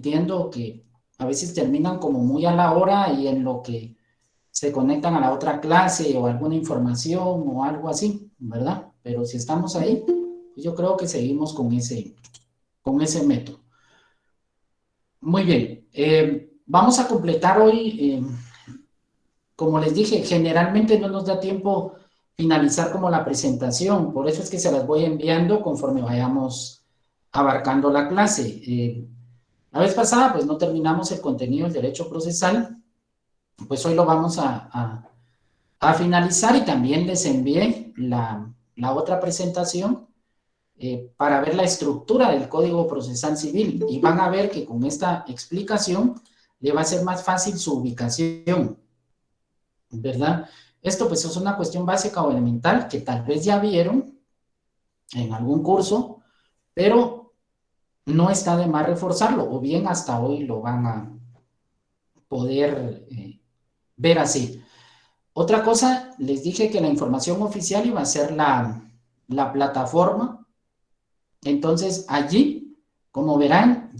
entiendo que a veces terminan como muy a la hora y en lo que se conectan a la otra clase o alguna información o algo así, ¿verdad? Pero si estamos ahí, pues yo creo que seguimos con ese método. Muy bien. Vamos a completar hoy, como les dije, generalmente no nos da tiempo finalizar como la presentación, por eso es que se las voy enviando conforme vayamos abarcando la clase. La vez pasada, pues no terminamos el contenido del derecho procesal, pues hoy lo vamos a finalizar y también les envié la otra presentación para ver la estructura del Código Procesal Civil y van a ver que con esta explicación le va a ser más fácil su ubicación, ¿verdad? Esto pues es una cuestión básica o elemental que tal vez ya vieron en algún curso, pero no está de más reforzarlo, o bien hasta hoy lo van a poder ver así. Otra cosa, les dije que la información oficial iba a ser la plataforma. Entonces, allí, como verán,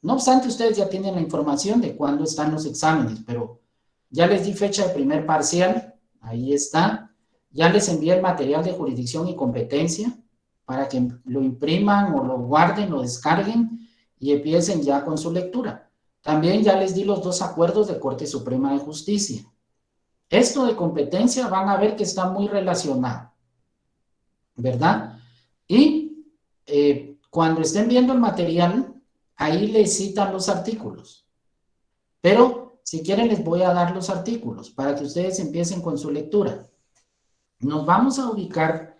no obstante, ustedes ya tienen la información de cuándo están los exámenes, pero ya les di fecha de primer parcial, ahí está. Ya les envié el material de jurisdicción y competencia para que lo impriman o lo guarden, lo descarguen y empiecen ya con su lectura. También ya les di los dos acuerdos de Corte Suprema de Justicia. Esto de competencia van a ver que está muy relacionado, ¿verdad? Y cuando estén viendo el material, ahí les citan los artículos. Pero si quieren les voy a dar los artículos para que ustedes empiecen con su lectura. Nos vamos a ubicar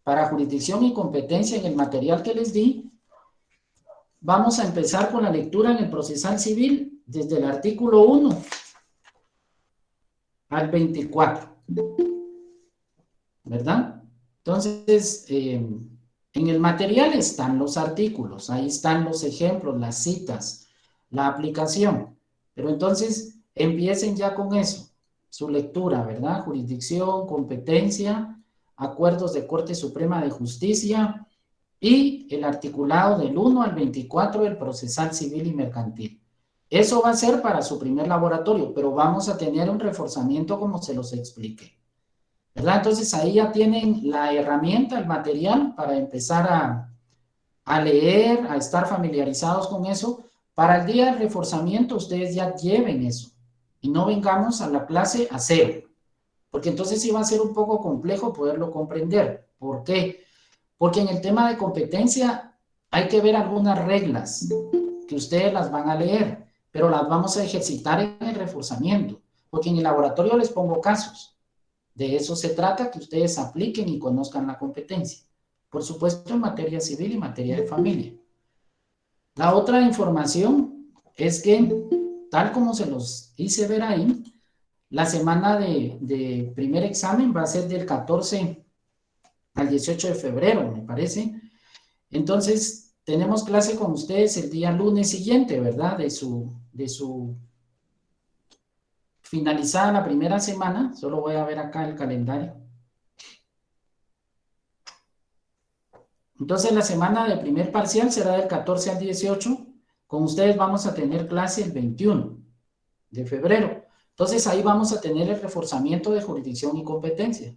para jurisdicción y competencia en el material que les di. Vamos a empezar con la lectura en el procesal civil desde el artículo 1 al 24, ¿verdad? Entonces, en el material están los artículos, ahí están los ejemplos, las citas, la aplicación. Pero entonces, empiecen ya con eso, su lectura, ¿verdad? Jurisdicción, competencia, acuerdos de Corte Suprema de Justicia y el articulado del 1 al 24 del procesal civil y mercantil. Eso va a ser para su primer laboratorio, pero vamos a tener un reforzamiento como se los expliqué, ¿verdad? Entonces ahí ya tienen la herramienta, el material para empezar a leer, a estar familiarizados con eso. Para el día del reforzamiento ustedes ya lleven eso y no vengamos a la clase a cero, porque entonces sí va a ser un poco complejo poderlo comprender. ¿Por qué? Porque en el tema de competencia hay que ver algunas reglas que ustedes las van a leer, pero las vamos a ejercitar en el reforzamiento, porque en el laboratorio les pongo casos. De eso se trata, que ustedes apliquen y conozcan la competencia. Por supuesto, en materia civil y materia de familia. La otra información es que, tal como se los hice ver ahí, la semana de primer examen va a ser del 14 al 18 de febrero, me parece. Entonces, tenemos clase con ustedes el día lunes siguiente, ¿verdad? De su finalizada la primera semana. Solo voy a ver acá el calendario. Entonces, la semana del primer parcial será del 14 al 18. Con ustedes vamos a tener clase el 21 de febrero. Entonces, ahí vamos a tener el reforzamiento de jurisdicción y competencia.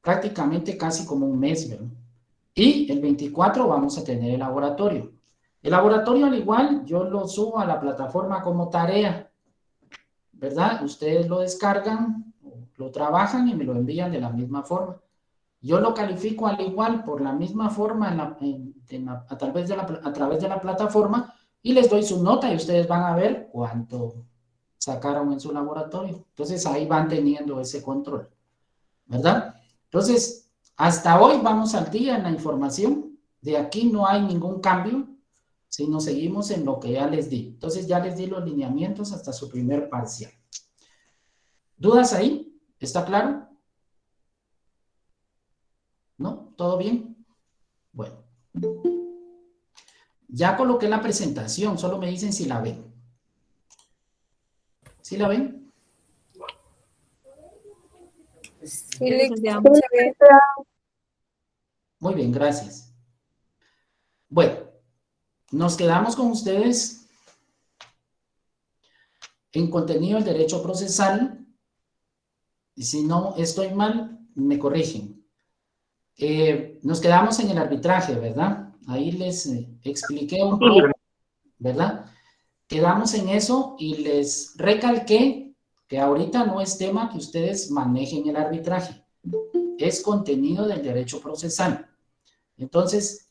Prácticamente casi como un mes, ¿verdad? Y el 24 vamos a tener el laboratorio. El laboratorio, al igual, yo lo subo a la plataforma como tarea, ¿verdad? Ustedes lo descargan, lo trabajan y me lo envían de la misma forma. Yo lo califico al igual por la misma forma a través de la plataforma y les doy su nota y ustedes van a ver cuánto sacaron en su laboratorio. Entonces ahí van teniendo ese control, ¿verdad? Entonces, hasta hoy vamos al día en la información. De aquí no hay ningún cambio, sino seguimos en lo que ya les di. Entonces ya les di los lineamientos hasta su primer parcial. ¿Dudas ahí? ¿Está claro? ¿No? ¿Todo bien? Bueno. Ya coloqué la presentación, solo me dicen si la ven. ¿Sí la ven? Sí, licenciado. Muy bien, gracias. Bueno, nos quedamos con ustedes en contenido del derecho procesal, y si no estoy mal, me corrigen. Nos quedamos en el arbitraje, ¿verdad? Ahí les expliqué un poco, ¿verdad? Quedamos en eso y les recalqué que ahorita no es tema que ustedes manejen el arbitraje, es contenido del derecho procesal. Entonces,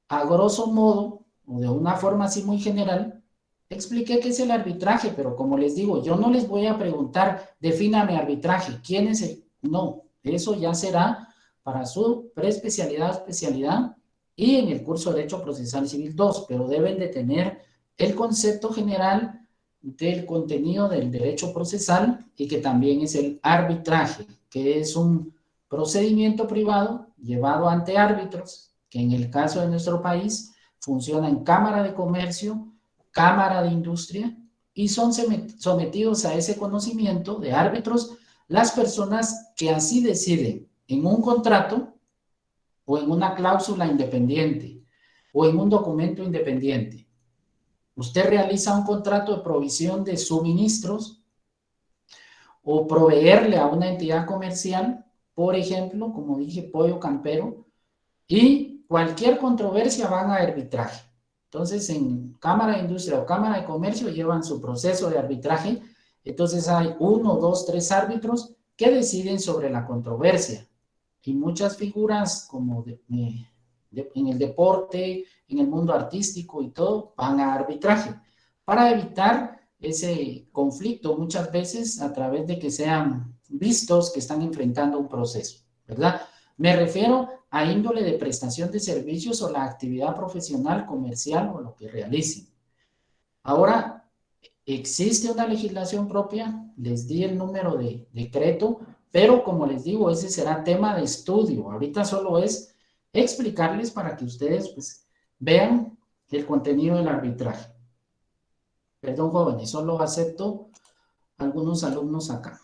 a grosso modo, o de una forma así muy general, expliqué qué es el arbitraje, pero como les digo, yo no les voy a preguntar, defíname arbitraje, ¿quién es el? No, eso ya será para su preespecialidad, especialidad y en el curso de Derecho Procesal Civil 2, pero deben de tener el concepto general del contenido del derecho procesal y que también es el arbitraje, que es un procedimiento privado llevado ante árbitros, que en el caso de nuestro país funciona en Cámara de Comercio, Cámara de Industria, y son sometidos a ese conocimiento de árbitros las personas que así deciden en un contrato o en una cláusula independiente o en un documento independiente. Usted realiza un contrato de provisión de suministros o proveerle a una entidad comercial, por ejemplo, como dije, pollo campero, y cualquier controversia van a arbitraje. Entonces, en Cámara de Industria o Cámara de Comercio llevan su proceso de arbitraje. Entonces, hay 1, 2, 3 árbitros que deciden sobre la controversia. Y muchas figuras, como en el deporte, en el mundo artístico y todo, van a arbitraje para evitar ese conflicto muchas veces a través de que sean vistos que están enfrentando un proceso, ¿verdad? Me refiero a índole de prestación de servicios o la actividad profesional, comercial o lo que realicen. Ahora, existe una legislación propia, les di el número de decreto, pero como les digo, ese será tema de estudio. Ahorita solo es explicarles para que ustedes pues, vean el contenido del arbitraje. Perdón, jóvenes, solo acepto algunos alumnos acá.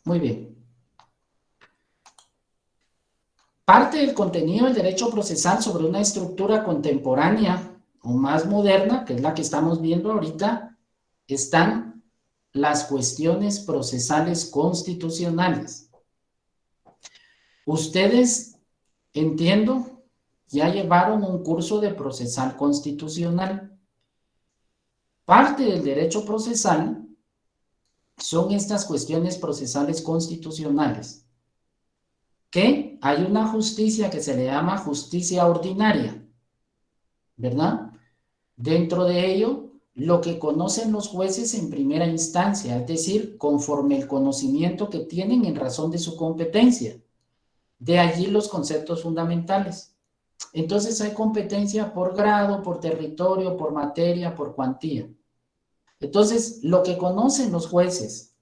Muy bien. Parte del contenido del derecho procesal sobre una estructura contemporánea o más moderna, que es la que estamos viendo ahorita, están las cuestiones procesales constitucionales. Ustedes, entiendo, ya llevaron un curso de procesal constitucional. Parte del derecho procesal son estas cuestiones procesales constitucionales, que hay una justicia que se le llama justicia ordinaria, ¿verdad? Dentro de ello, lo que conocen los jueces en primera instancia, es decir, conforme el conocimiento que tienen en razón de su competencia. De allí los conceptos fundamentales. Entonces hay competencia por grado, por territorio, por materia, por cuantía. Entonces, lo que conocen los jueces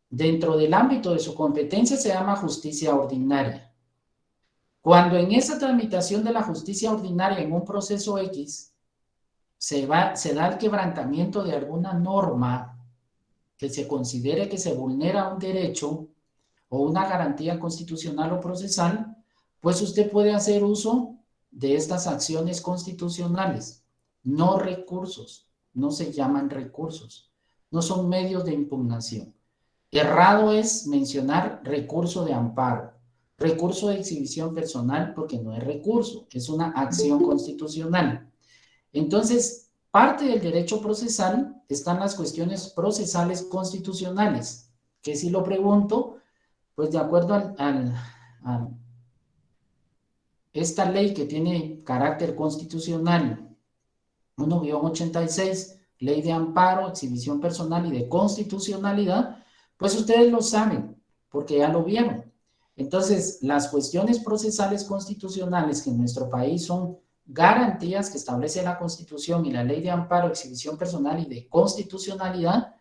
dentro del ámbito de su competencia se llama justicia ordinaria. Cuando en esa tramitación de la justicia ordinaria en un proceso X se da el quebrantamiento de alguna norma que se considere que se vulnera un derecho o una garantía constitucional o procesal, pues usted puede hacer uso de estas acciones constitucionales, no recursos, no se llaman recursos, no son medios de impugnación. Errado es mencionar recurso de amparo, recurso de exhibición personal, porque no es recurso, es una acción constitucional. Entonces, parte del derecho procesal están las cuestiones procesales constitucionales, que si lo pregunto, pues de acuerdo a esta ley que tiene carácter constitucional, 1-86, ley de amparo, exhibición personal y de constitucionalidad, pues ustedes lo saben, porque ya lo vieron. Entonces, las cuestiones procesales constitucionales que en nuestro país son garantías que establece la Constitución y la ley de amparo, exhibición personal y de constitucionalidad,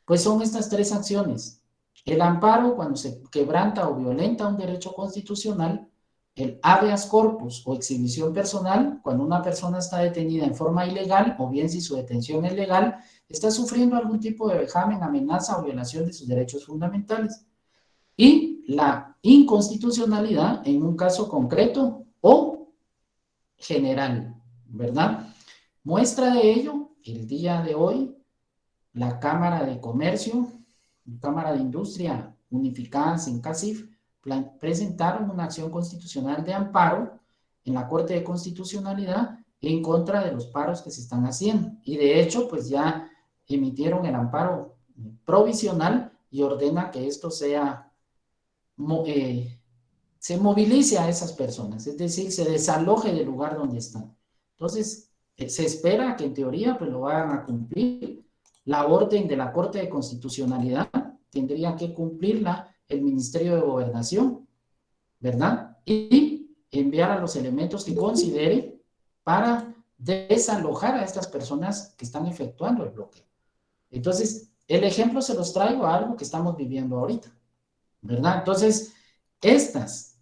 pues son estas tres acciones. El amparo, cuando se quebranta o violenta un derecho constitucional, el habeas corpus o exhibición personal, cuando una persona está detenida en forma ilegal, o bien si su detención es legal, está sufriendo algún tipo de vejamen, amenaza o violación de sus derechos fundamentales. Y la inconstitucionalidad en un caso concreto o general, ¿verdad? Muestra de ello, el día de hoy, la Cámara de Comercio, Cámara de Industria Unificada, CINCASIF, presentaron una acción constitucional de amparo en la Corte de Constitucionalidad en contra de los paros que se están haciendo. Y de hecho, pues ya emitieron el amparo provisional y ordena que esto sea, se movilice a esas personas, es decir, se desaloje del lugar donde están. Entonces, se espera que en teoría pues lo vayan a cumplir. La orden de la Corte de Constitucionalidad tendría que cumplirla el Ministerio de Gobernación, ¿verdad? Y enviar a los elementos que considere para desalojar a estas personas que están efectuando el bloqueo. Entonces, el ejemplo se los traigo a algo que estamos viviendo ahorita, ¿verdad? Entonces, estas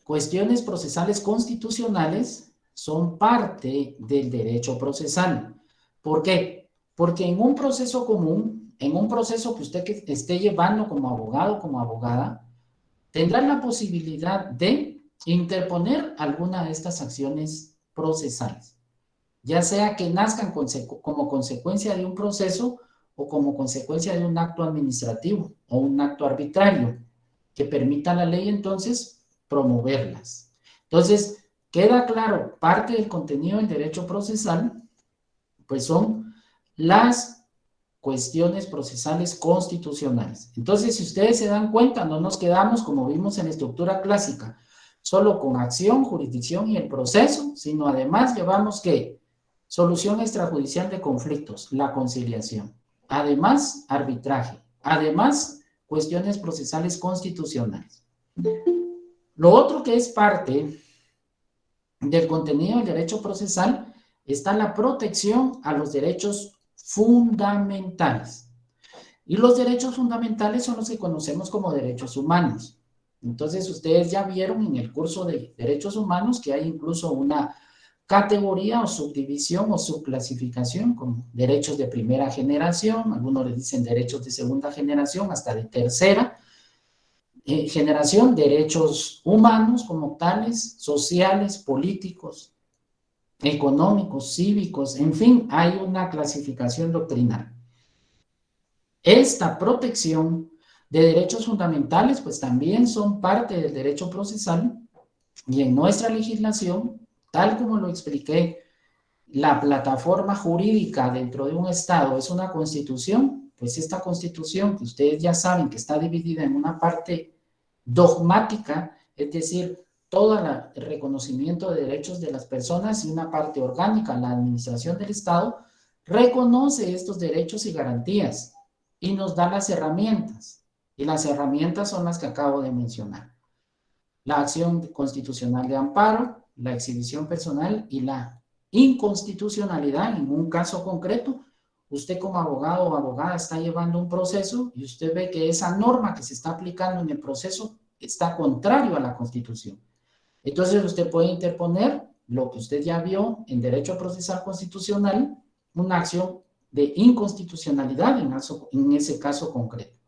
cuestiones procesales constitucionales son parte del derecho procesal. ¿Por qué? Porque en un proceso común, en un proceso que usted esté llevando como abogado, como abogada, tendrán la posibilidad de interponer alguna de estas acciones procesales, ya sea que nazcan como consecuencia de un proceso o como consecuencia de un acto administrativo o un acto arbitrario que permita la ley entonces promoverlas. Entonces, queda claro, parte del contenido del derecho procesal, pues son las cuestiones procesales constitucionales. Entonces, si ustedes se dan cuenta, no nos quedamos, como vimos en la estructura clásica, solo con acción, jurisdicción y el proceso, sino además llevamos ¿qué? Solución extrajudicial de conflictos, la conciliación. Además, arbitraje. Además, cuestiones procesales constitucionales. Lo otro que es parte del contenido del derecho procesal está la protección a los derechos fundamentales. Y los derechos fundamentales son los que conocemos como derechos humanos. Entonces, ustedes ya vieron en el curso de derechos humanos que hay incluso una categoría o subdivisión o subclasificación como derechos de primera generación, algunos les dicen derechos de segunda generación, hasta de tercera generación, derechos humanos como tales, sociales, políticos, económicos, cívicos, en fin, hay una clasificación doctrinal. Esta protección de derechos fundamentales, pues también son parte del derecho procesal y en nuestra legislación, tal como lo expliqué, la plataforma jurídica dentro de un Estado es una constitución, pues esta constitución que ustedes ya saben que está dividida en una parte dogmática, es decir, todo el reconocimiento de derechos de las personas y una parte orgánica, la administración del Estado, reconoce estos derechos y garantías y nos da las herramientas. Y las herramientas son las que acabo de mencionar. La acción constitucional de amparo, la exhibición personal y la inconstitucionalidad en un caso concreto. Usted como abogado o abogada está llevando un proceso y usted ve que esa norma que se está aplicando en el proceso está contrario a la Constitución. Entonces usted puede interponer lo que usted ya vio en derecho procesal constitucional, una acción de inconstitucionalidad en ese caso concreto.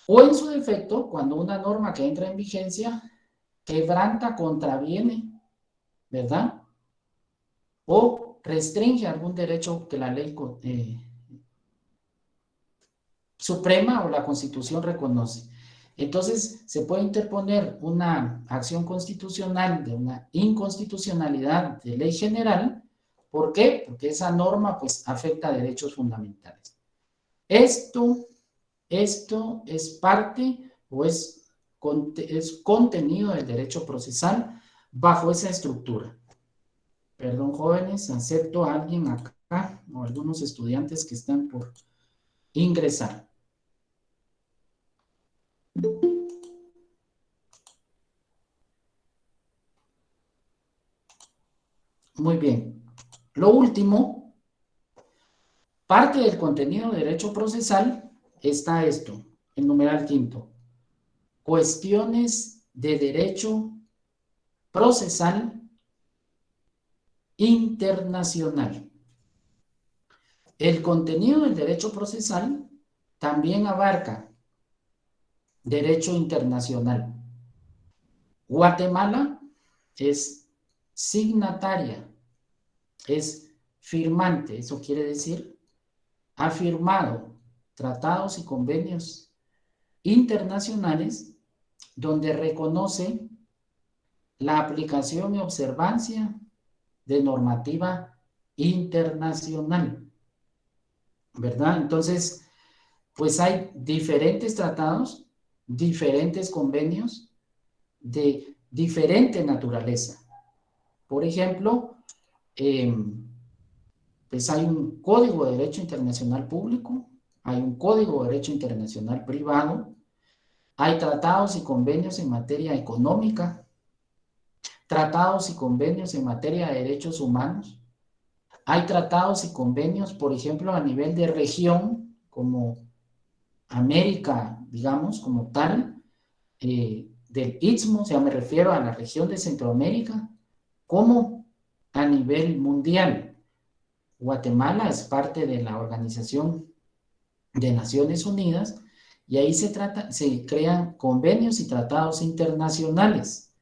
O en su defecto, cuando una norma que entra en vigencia quebranta, contraviene, ¿verdad? O restringe algún derecho que la ley suprema o la Constitución reconoce. Entonces, se puede interponer una acción constitucional de una inconstitucionalidad de ley general. ¿Por qué? Porque esa norma, pues, afecta a derechos fundamentales. Esto es parte o es contenido del derecho procesal bajo esa estructura. Perdón, jóvenes, acepto a alguien acá o algunos estudiantes que están por ingresar. Muy bien. Lo último, parte del contenido de derecho procesal está esto, el numeral quinto. Cuestiones de derecho procesal internacional. El contenido del derecho procesal también abarca derecho internacional. Guatemala es signataria, es firmante, eso quiere decir, ha firmado tratados y convenios internacionales donde reconoce la aplicación y observancia de normativa internacional, ¿verdad? Entonces, pues hay diferentes tratados, diferentes convenios de diferente naturaleza. Por ejemplo, pues hay un Código de Derecho Internacional Público, hay un Código de Derecho Internacional Privado, hay tratados y convenios en materia económica, tratados y convenios en materia de derechos humanos, hay tratados y convenios, por ejemplo, a nivel de región, como América, digamos, como tal, del Istmo, o sea, me refiero a la región de Centroamérica, como a nivel mundial. Guatemala es parte de la Organización de Naciones Unidas y ahí se crean convenios y tratados internacionales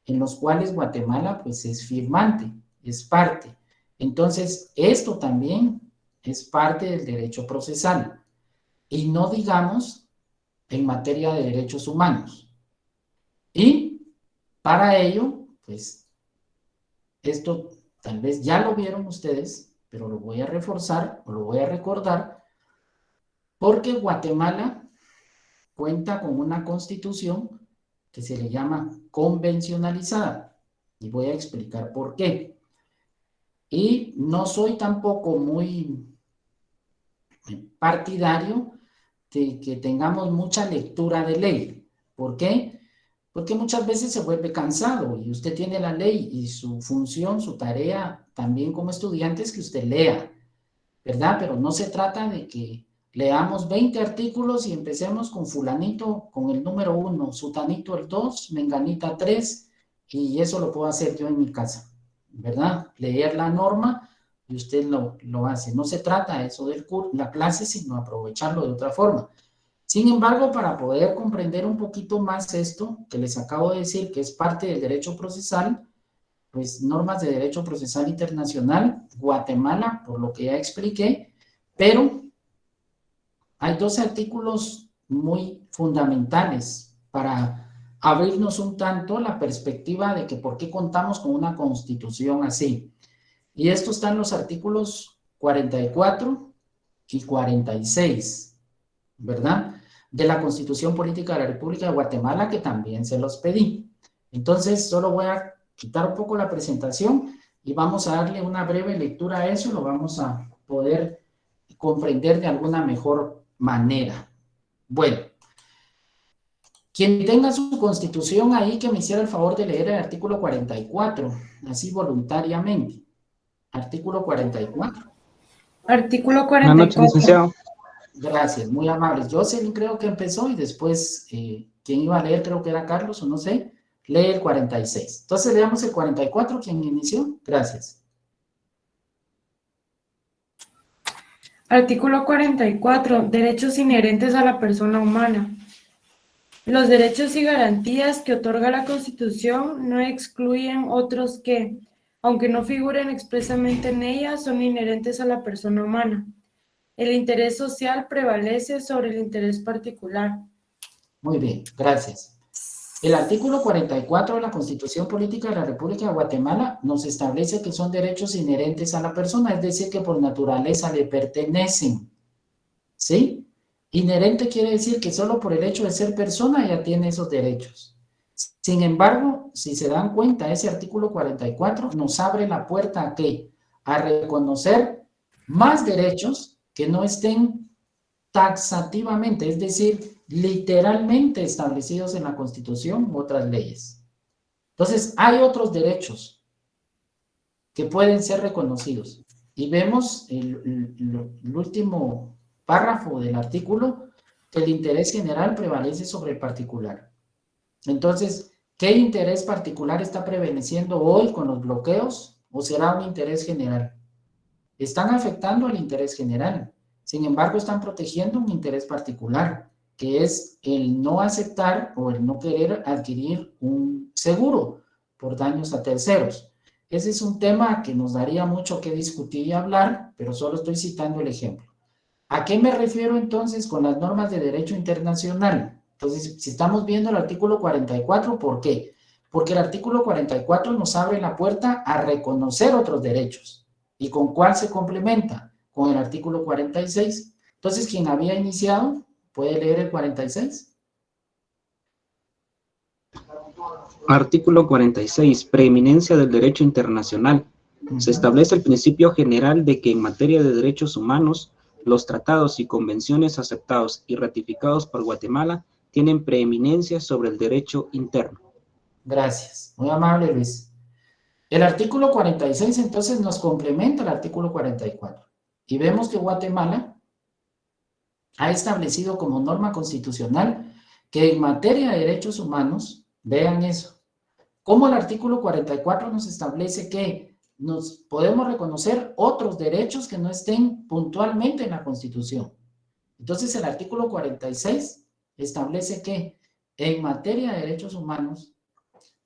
en los cuales Guatemala pues es firmante, es parte. Entonces, esto también es parte del derecho procesal y no digamos en materia de derechos humanos. Y para ello, pues esto tal vez ya lo vieron ustedes, pero lo voy a reforzar o lo voy a recordar porque Guatemala cuenta con una constitución que se le llama convencionalizada y voy a explicar por qué. Y no soy tampoco muy partidario de que tengamos mucha lectura de ley. ¿Por qué? Porque muchas veces se vuelve cansado y usted tiene la ley y su función, su tarea también como estudiante es que usted lea, ¿verdad? Pero no se trata de que leamos 20 artículos y empecemos con fulanito, con el número 1, sutanito el 2, menganita 3, y eso lo puedo hacer yo en mi casa, ¿verdad? Leer la norma y usted lo hace. No se trata eso de la clase, sino aprovecharlo de otra forma. Sin embargo, para poder comprender un poquito más esto que les acabo de decir, que es parte del derecho procesal, pues normas de derecho procesal internacional, Guatemala, por lo que ya expliqué, pero hay dos artículos muy fundamentales para abrirnos un tanto la perspectiva de que por qué contamos con una constitución así. Y estos están los artículos 44 y 46, ¿verdad? De la Constitución Política de la República de Guatemala, que también se los pedí. Entonces, solo voy a quitar un poco la presentación y vamos a darle una breve lectura a eso y lo vamos a poder comprender de alguna mejor manera. Bueno, quien tenga su constitución ahí, que me hiciera el favor de leer el artículo 44, así voluntariamente. Artículo 44. Artículo Buenas noches, 44. licenciado. Gracias, muy amables. Jocelyn creo que empezó y después quien iba a leer creo que era Carlos o no sé, lee el 46. Entonces leamos el 44, ¿quién inició? Gracias. Artículo 44. Derechos inherentes a la persona humana. Los derechos y garantías que otorga la Constitución no excluyen otros que, aunque no figuren expresamente en ella, son inherentes a la persona humana. El interés social prevalece sobre el interés particular. Muy bien, gracias. El artículo 44 de la Constitución Política de la República de Guatemala nos establece que son derechos inherentes a la persona, es decir, que por naturaleza le pertenecen. ¿Sí? Inherente quiere decir que solo por el hecho de ser persona ya tiene esos derechos. Sin embargo, si se dan cuenta, ese artículo 44 nos abre la puerta ¿a qué? A reconocer más derechos que no estén taxativamente, es decir, literalmente establecidos en la Constitución u otras leyes. Entonces, hay otros derechos que pueden ser reconocidos. Y vemos el último párrafo del artículo, que el interés general prevalece sobre el particular. Entonces, ¿Qué interés particular está prevaleciendo hoy con los bloqueos o será un interés general? Están afectando al interés general. Sin embargo, están protegiendo un interés particular, que es el no aceptar o el no querer adquirir un seguro por daños a terceros. Ese es un tema que nos daría mucho que discutir y hablar, pero solo estoy citando el ejemplo. ¿A qué me refiero entonces con las normas de derecho internacional? Entonces, si estamos viendo el artículo 44, ¿por qué? Porque el artículo 44 nos abre la puerta a reconocer otros derechos. ¿Y con cuál se complementa? Con el artículo 46. Entonces, quien había iniciado, ¿puede leer el 46? Artículo 46. Preeminencia del derecho internacional. Se establece el principio general de que en materia de derechos humanos, los tratados y convenciones aceptados y ratificados por Guatemala tienen preeminencia sobre el derecho interno. Gracias. Muy amable, Luis. El artículo 46 entonces nos complementa el artículo 44. Y vemos que Guatemala ha establecido como norma constitucional que en materia de derechos humanos, vean eso, como el artículo 44 nos establece que nos podemos reconocer otros derechos que no estén puntualmente en la Constitución. Entonces el artículo 46 establece que en materia de derechos humanos,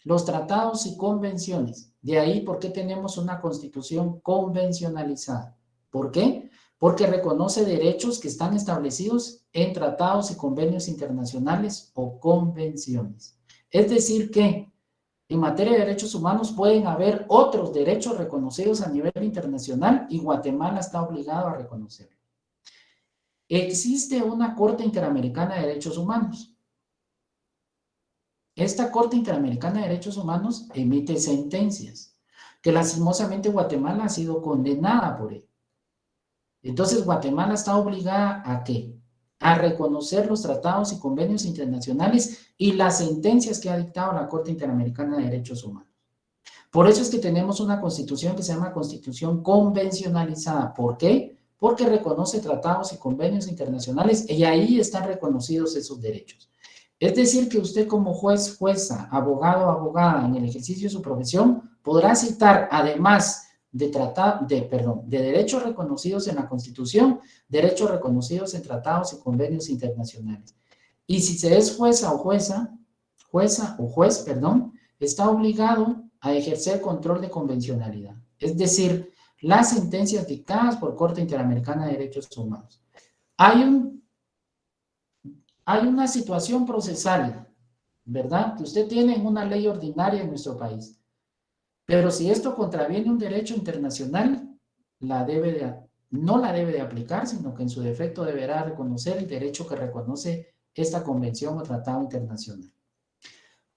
los tratados y convenciones, de ahí por qué tenemos una Constitución convencionalizada. ¿Por qué? Porque reconoce derechos que están establecidos en tratados y convenios internacionales o convenciones. Es decir que en materia de derechos humanos pueden haber otros derechos reconocidos a nivel internacional y Guatemala está obligado a reconocerlo. Existe una Corte Interamericana de Derechos Humanos. Esta Corte Interamericana de Derechos Humanos emite sentencias que lastimosamente Guatemala ha sido condenada por ello. Entonces Guatemala está obligada ¿a qué? A reconocer los tratados y convenios internacionales y las sentencias que ha dictado la Corte Interamericana de Derechos Humanos. Por eso es que tenemos una constitución que se llama Constitución Convencionalizada. ¿Por qué? Porque reconoce tratados y convenios internacionales y ahí están reconocidos esos derechos. Es decir, que usted como juez, jueza, abogado o abogada en el ejercicio de su profesión podrá citar, además de derechos reconocidos en la Constitución, derechos reconocidos en tratados y convenios internacionales. Y si se es jueza o juez, está obligado a ejercer control de convencionalidad, es decir, las sentencias dictadas por Corte Interamericana de Derechos Humanos. Hay una situación procesal, ¿verdad? Que usted tiene en una ley ordinaria en nuestro país. Pero si esto contraviene un derecho internacional, no la debe de aplicar, sino que en su defecto deberá reconocer el derecho que reconoce esta convención o tratado internacional.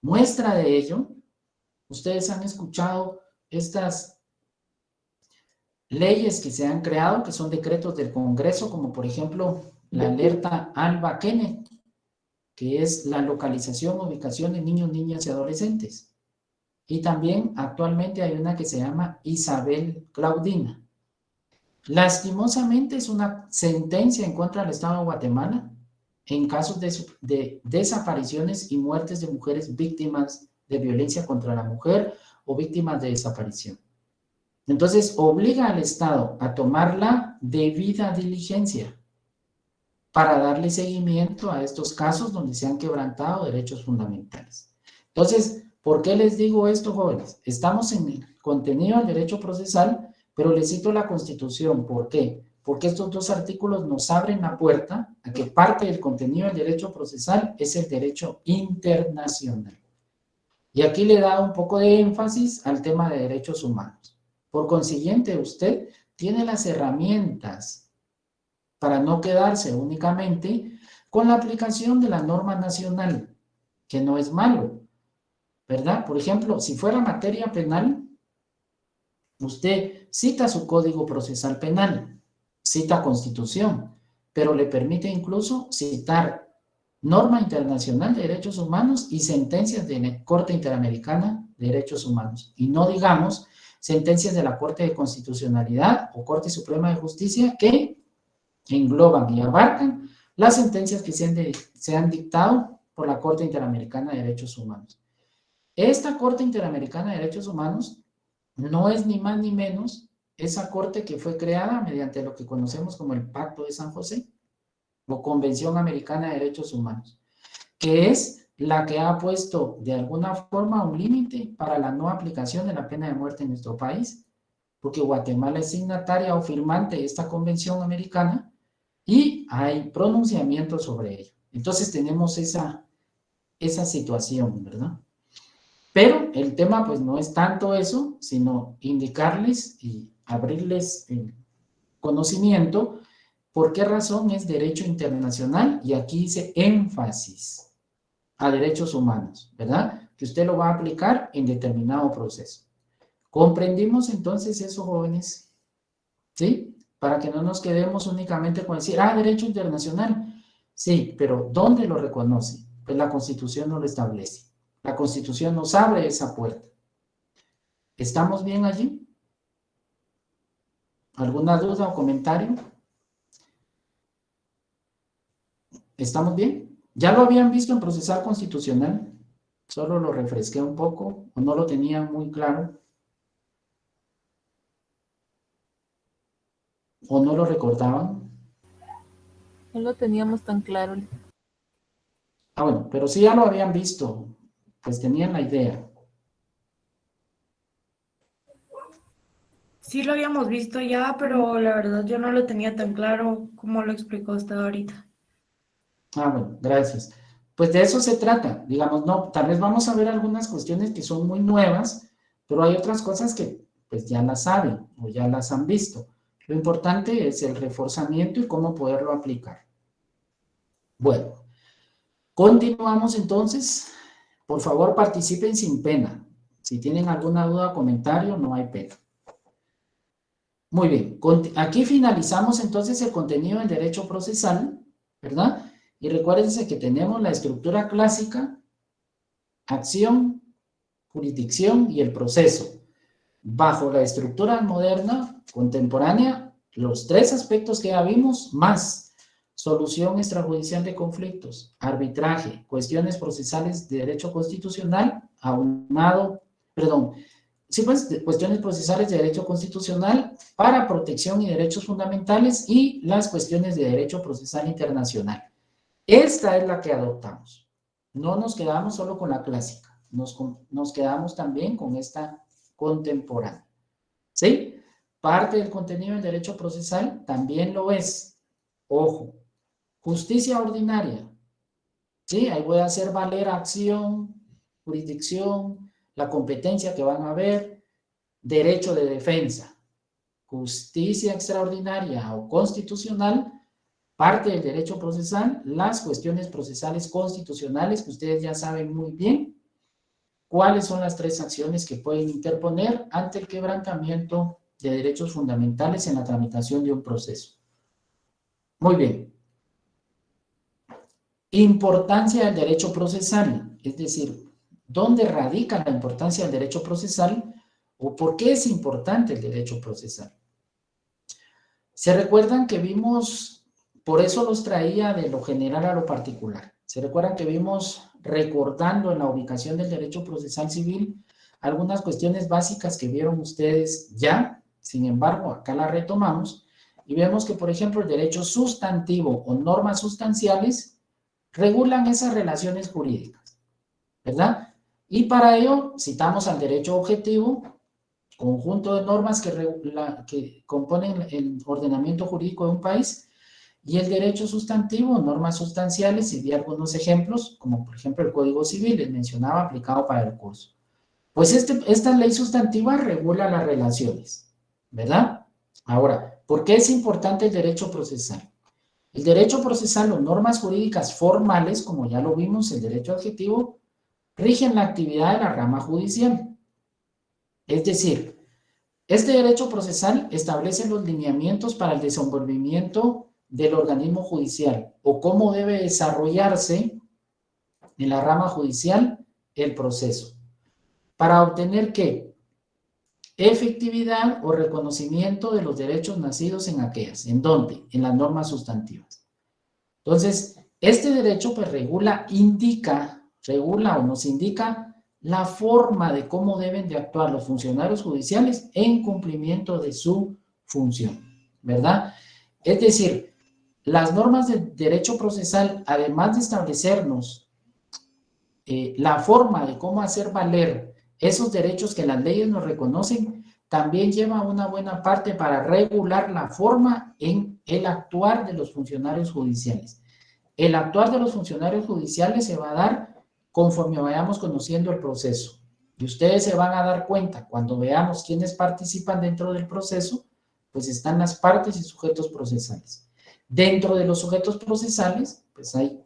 Muestra de ello, ustedes han escuchado estas leyes que se han creado, que son decretos del Congreso, como por ejemplo la alerta Alba Kenneth, que es la localización, ubicación de niños, niñas y adolescentes. Y también actualmente hay una que se llama Isabel Claudina. Lastimosamente es una sentencia en contra del Estado de Guatemala en casos de desapariciones y muertes de mujeres víctimas de violencia contra la mujer o víctimas de desaparición. Entonces obliga al Estado a tomar la debida diligencia para darle seguimiento a estos casos donde se han quebrantado derechos fundamentales. Entonces, ¿por qué les digo esto, jóvenes? Estamos en el contenido del derecho procesal, pero les cito la Constitución. ¿Por qué? Porque estos dos artículos nos abren la puerta a que parte del contenido del derecho procesal es el derecho internacional. Y aquí le da un poco de énfasis al tema de derechos humanos. Por consiguiente, usted tiene las herramientas para no quedarse únicamente con la aplicación de la norma nacional, que no es malo, ¿verdad? Por ejemplo, si fuera materia penal, usted cita su Código Procesal Penal, cita Constitución, pero le permite incluso citar norma internacional de derechos humanos y sentencias de la Corte Interamericana de Derechos Humanos. Y no digamos sentencias de la Corte de Constitucionalidad o Corte Suprema de Justicia que engloban y abarcan las sentencias que se han dictado por la Corte Interamericana de Derechos Humanos. Esta Corte Interamericana de Derechos Humanos no es ni más ni menos esa corte que fue creada mediante lo que conocemos como el Pacto de San José o Convención Americana de Derechos Humanos, que es la que ha puesto de alguna forma un límite para la no aplicación de la pena de muerte en nuestro país, porque Guatemala es signataria o firmante de esta convención americana y hay pronunciamientos sobre ello. Entonces tenemos esa situación, ¿verdad? Pero el tema pues no es tanto eso, sino indicarles y abrirles el conocimiento por qué razón es derecho internacional, y aquí dice énfasis a derechos humanos, ¿verdad? Que usted lo va a aplicar en determinado proceso. ¿Comprendimos entonces eso, jóvenes? ¿Sí? Para que no nos quedemos únicamente con decir, derecho internacional. Sí, pero ¿dónde lo reconoce? Pues la Constitución no lo establece. La Constitución nos abre esa puerta. ¿Estamos bien allí? ¿Alguna duda o comentario? ¿Estamos bien? ¿Ya lo habían visto en procesal constitucional? Solo lo refresqué un poco, o no lo tenían muy claro, o no lo recordaban. No lo teníamos tan claro. Bueno, pero sí ya lo habían visto, pues tenían la idea. Sí lo habíamos visto ya, pero la verdad yo no lo tenía tan claro como lo explicó usted ahorita. Bueno, gracias. Pues de eso se trata, digamos, no, tal vez vamos a ver algunas cuestiones que son muy nuevas, pero hay otras cosas que pues ya las saben o ya las han visto. Lo importante es el reforzamiento y cómo poderlo aplicar. Bueno, continuamos entonces. Por favor, participen sin pena. Si tienen alguna duda o comentario, no hay pena. Muy bien, aquí finalizamos entonces el contenido del derecho procesal, ¿verdad? Y recuérdense que tenemos la estructura clásica, acción, jurisdicción y el proceso. Bajo la estructura moderna, contemporánea, los tres aspectos que ya vimos, más solución extrajudicial de conflictos, arbitraje, cuestiones procesales de derecho constitucional, cuestiones procesales de derecho constitucional para protección y derechos fundamentales y las cuestiones de derecho procesal internacional. Esta es la que adoptamos. No nos quedamos solo con la clásica, nos quedamos también con esta contemporánea. ¿Sí? Parte del contenido del derecho procesal también lo es. Ojo, justicia ordinaria. ¿Sí? Ahí voy a hacer valer acción, jurisdicción, la competencia que van a ver, derecho de defensa, justicia extraordinaria o constitucional, parte del derecho procesal, las cuestiones procesales constitucionales, que ustedes ya saben muy bien cuáles son las tres acciones que pueden interponer ante el quebrantamiento de derechos fundamentales en la tramitación de un proceso. Muy bien. Importancia del derecho procesal, es decir, ¿dónde radica la importancia del derecho procesal o por qué es importante el derecho procesal? ¿Se recuerdan que vimos, por eso los traía de lo general a lo particular? ¿Se recuerdan que vimos, recordando en la ubicación del derecho procesal civil, algunas cuestiones básicas que vieron ustedes ya? Sin embargo, acá las retomamos y vemos que, por ejemplo, el derecho sustantivo o normas sustanciales regulan esas relaciones jurídicas, ¿verdad? Y para ello citamos al derecho objetivo, conjunto de normas que componen el ordenamiento jurídico de un país, y el derecho sustantivo, normas sustanciales, y di algunos ejemplos, como por ejemplo el Código Civil, les mencionaba, aplicado para el curso. Pues esta ley sustantiva regula las relaciones, ¿verdad? Ahora, ¿por qué es importante el derecho procesal? El derecho procesal o normas jurídicas formales, como ya lo vimos, el derecho adjetivo, rigen la actividad de la rama judicial. Es decir, este derecho procesal establece los lineamientos para el desenvolvimiento del organismo judicial o cómo debe desarrollarse en la rama judicial el proceso. Para obtener, ¿qué? Efectividad o reconocimiento de los derechos nacidos en aquellas. ¿En dónde? En las normas sustantivas. Entonces, este derecho pues regula o nos indica la forma de cómo deben de actuar los funcionarios judiciales en cumplimiento de su función, ¿verdad? Es decir, las normas de derecho procesal, además de establecernos la forma de cómo hacer valer esos derechos que las leyes nos reconocen, también lleva una buena parte para regular la forma en el actuar de los funcionarios judiciales. El actuar de los funcionarios judiciales se va a dar conforme vayamos conociendo el proceso. Y ustedes se van a dar cuenta cuando veamos quiénes participan dentro del proceso, pues están las partes y sujetos procesales. Dentro de los sujetos procesales, pues hay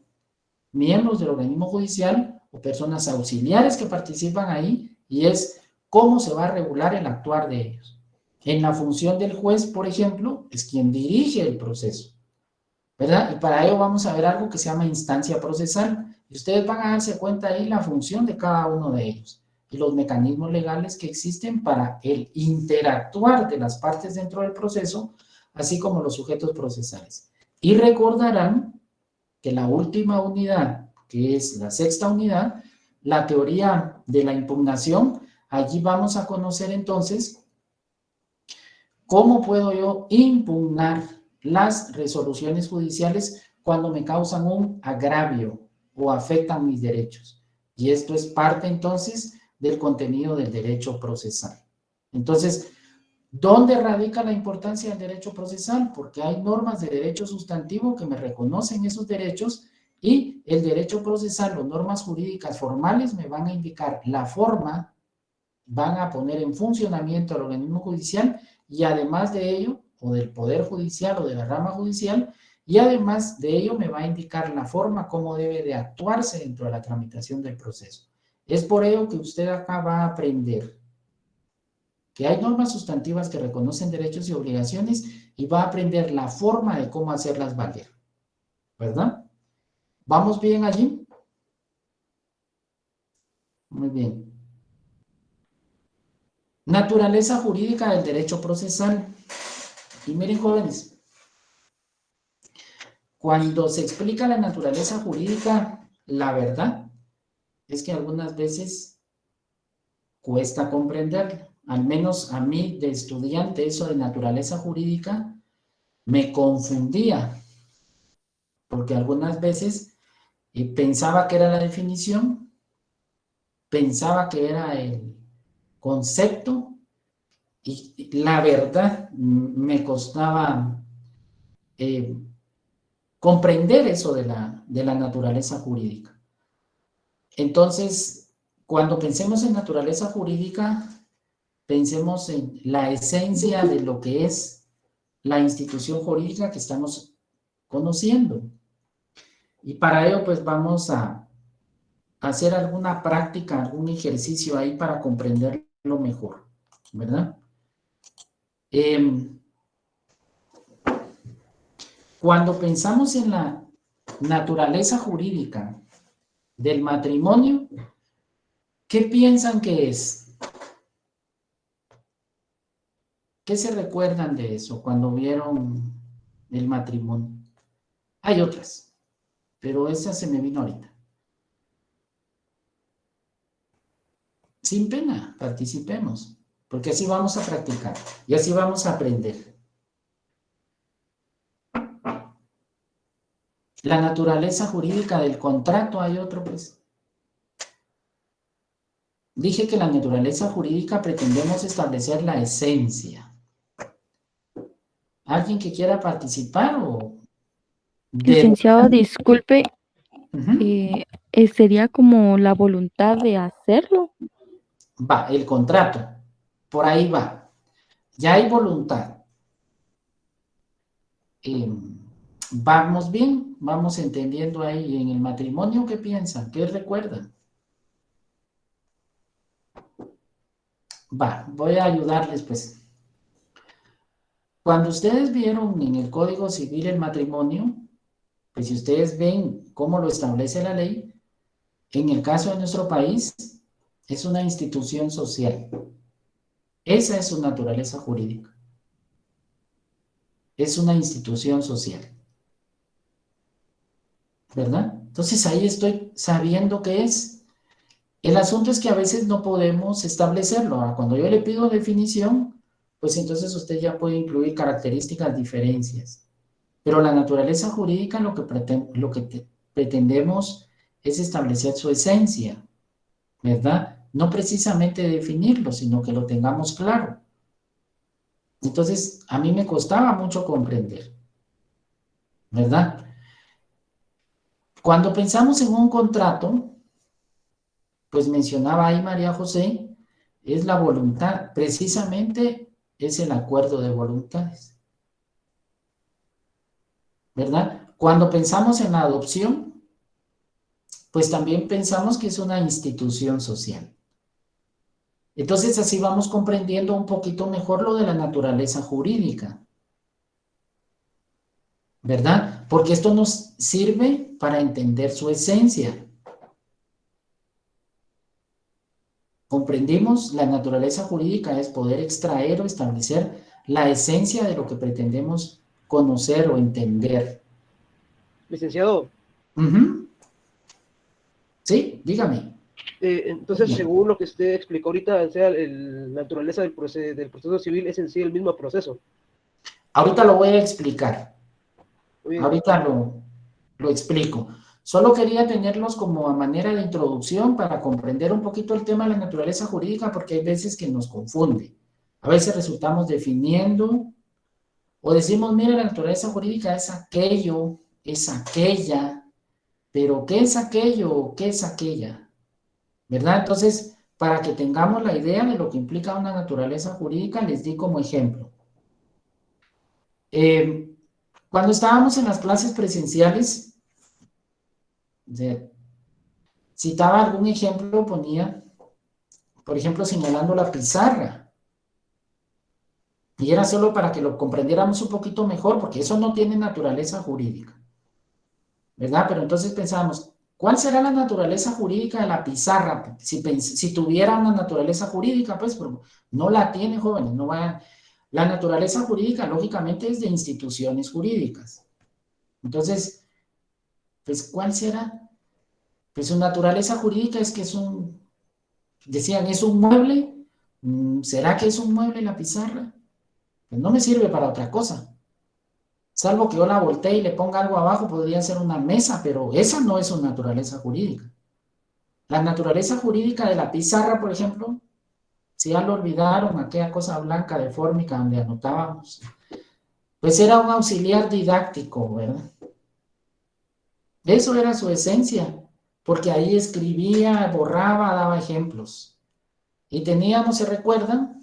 miembros del organismo judicial o personas auxiliares que participan ahí, y es cómo se va a regular el actuar de ellos. En la función del juez, por ejemplo, es quien dirige el proceso, ¿verdad? Y para ello vamos a ver algo que se llama instancia procesal. Y ustedes van a darse cuenta ahí la función de cada uno de ellos y los mecanismos legales que existen para el interactuar de las partes dentro del proceso, así como los sujetos procesales. Y recordarán que la última unidad, que es la sexta unidad, la teoría de la impugnación, allí vamos a conocer entonces cómo puedo yo impugnar las resoluciones judiciales cuando me causan un agravio o afectan mis derechos. Y esto es parte entonces del contenido del derecho procesal. Entonces, ¿dónde radica la importancia del derecho procesal? Porque hay normas de derecho sustantivo que me reconocen esos derechos, y el derecho procesal o normas jurídicas formales me van a indicar la forma, van a poner en funcionamiento al organismo judicial, y además de ello, o del Poder Judicial o de la rama judicial, y además de ello me va a indicar la forma cómo debe de actuarse dentro de la tramitación del proceso. Es por ello que usted acá va a aprender que hay normas sustantivas que reconocen derechos y obligaciones, y va a aprender la forma de cómo hacerlas valer, ¿verdad? ¿Vamos bien allí? Muy bien. Naturaleza jurídica del derecho procesal. Y miren, jóvenes, cuando se explica la naturaleza jurídica, la verdad es que algunas veces cuesta comprenderlo. Al menos a mí, de estudiante, eso de naturaleza jurídica me confundía, porque algunas veces pensaba que era la definición, pensaba que era el concepto, y la verdad me costaba comprender eso de la naturaleza jurídica. Entonces, cuando pensemos en naturaleza jurídica, pensemos en la esencia de lo que es la institución jurídica que estamos conociendo. Y para ello, pues vamos a hacer alguna práctica, algún ejercicio ahí para comprenderlo mejor, ¿verdad? Cuando pensamos en la naturaleza jurídica del matrimonio, ¿qué piensan que es? ¿Qué se recuerdan de eso cuando vieron el matrimonio? Hay otras, pero esa se me vino ahorita. Sin pena, participemos, porque así vamos a practicar y así vamos a aprender. La naturaleza jurídica del contrato, hay otro, pues. Dije que la naturaleza jurídica pretendemos establecer la esencia. ¿Alguien que quiera participar o...? Licenciado, disculpe, Uh-huh. sería como la voluntad de hacerlo. Va, el contrato, por ahí va. Ya hay voluntad. Vamos bien, vamos entendiendo ahí en el matrimonio. ¿Qué piensan? ¿Qué recuerdan? Va, voy a ayudarles, pues. Cuando ustedes vieron en el Código Civil el matrimonio, pues si ustedes ven cómo lo establece la ley, en el caso de nuestro país, es una institución social. Esa es su naturaleza jurídica. Es una institución social, ¿verdad? Entonces ahí estoy sabiendo qué es. El asunto es que a veces no podemos establecerlo. Ahora, cuando yo le pido definición, pues entonces usted ya puede incluir características, diferencias. Pero la naturaleza jurídica lo que pretendemos es establecer su esencia, ¿verdad? No precisamente definirlo, sino que lo tengamos claro. Entonces, a mí me costaba mucho comprender, ¿verdad? Cuando pensamos en un contrato, pues mencionaba ahí María José, es la voluntad, precisamente es el acuerdo de voluntades, ¿verdad? Cuando pensamos en la adopción, pues también pensamos que es una institución social. Entonces así vamos comprendiendo un poquito mejor lo de la naturaleza jurídica, ¿verdad? Porque esto nos sirve para entender su esencia. Comprendimos la naturaleza jurídica es poder extraer o establecer la esencia de lo que pretendemos conocer o entender. Licenciado, Ujú. Sí, dígame. entonces, según lo que usted explicó ahorita, o sea, la naturaleza del proceso civil es en sí el mismo proceso. Ahorita lo voy a explicar. Muy bien. Ahorita lo explico. Solo quería tenerlos como a manera de introducción para comprender un poquito el tema de la naturaleza jurídica, porque hay veces que nos confunde. A veces resultamos definiendo o decimos, mira, la naturaleza jurídica es aquello, es aquella, pero ¿qué es aquello o qué es aquella? ¿Verdad? Entonces, para que tengamos la idea de lo que implica una naturaleza jurídica, les di como ejemplo. Eh, Cuando estábamos en las clases presenciales, citaba algún ejemplo, ponía, por ejemplo, señalando la pizarra. Y era solo para que lo comprendiéramos un poquito mejor, porque eso no tiene naturaleza jurídica, ¿verdad? Pero entonces pensábamos, ¿cuál será la naturaleza jurídica de la pizarra? Si tuviera una naturaleza jurídica, pues no la tiene, jóvenes, no vayan. La naturaleza jurídica, lógicamente, es de instituciones jurídicas. Entonces, pues, ¿cuál será? Pues su naturaleza jurídica es que decían, es un mueble. ¿Será que es un mueble la pizarra? Pues no me sirve para otra cosa. Salvo que yo la voltee y le ponga algo abajo, podría ser una mesa, pero esa no es su naturaleza jurídica. La naturaleza jurídica de la pizarra, por ejemplo, si ya lo olvidaron, aquella cosa blanca de fórmica donde anotábamos, pues era un auxiliar didáctico, ¿verdad? Eso era su esencia, porque ahí escribía, borraba, daba ejemplos. Y teníamos, ¿se recuerdan?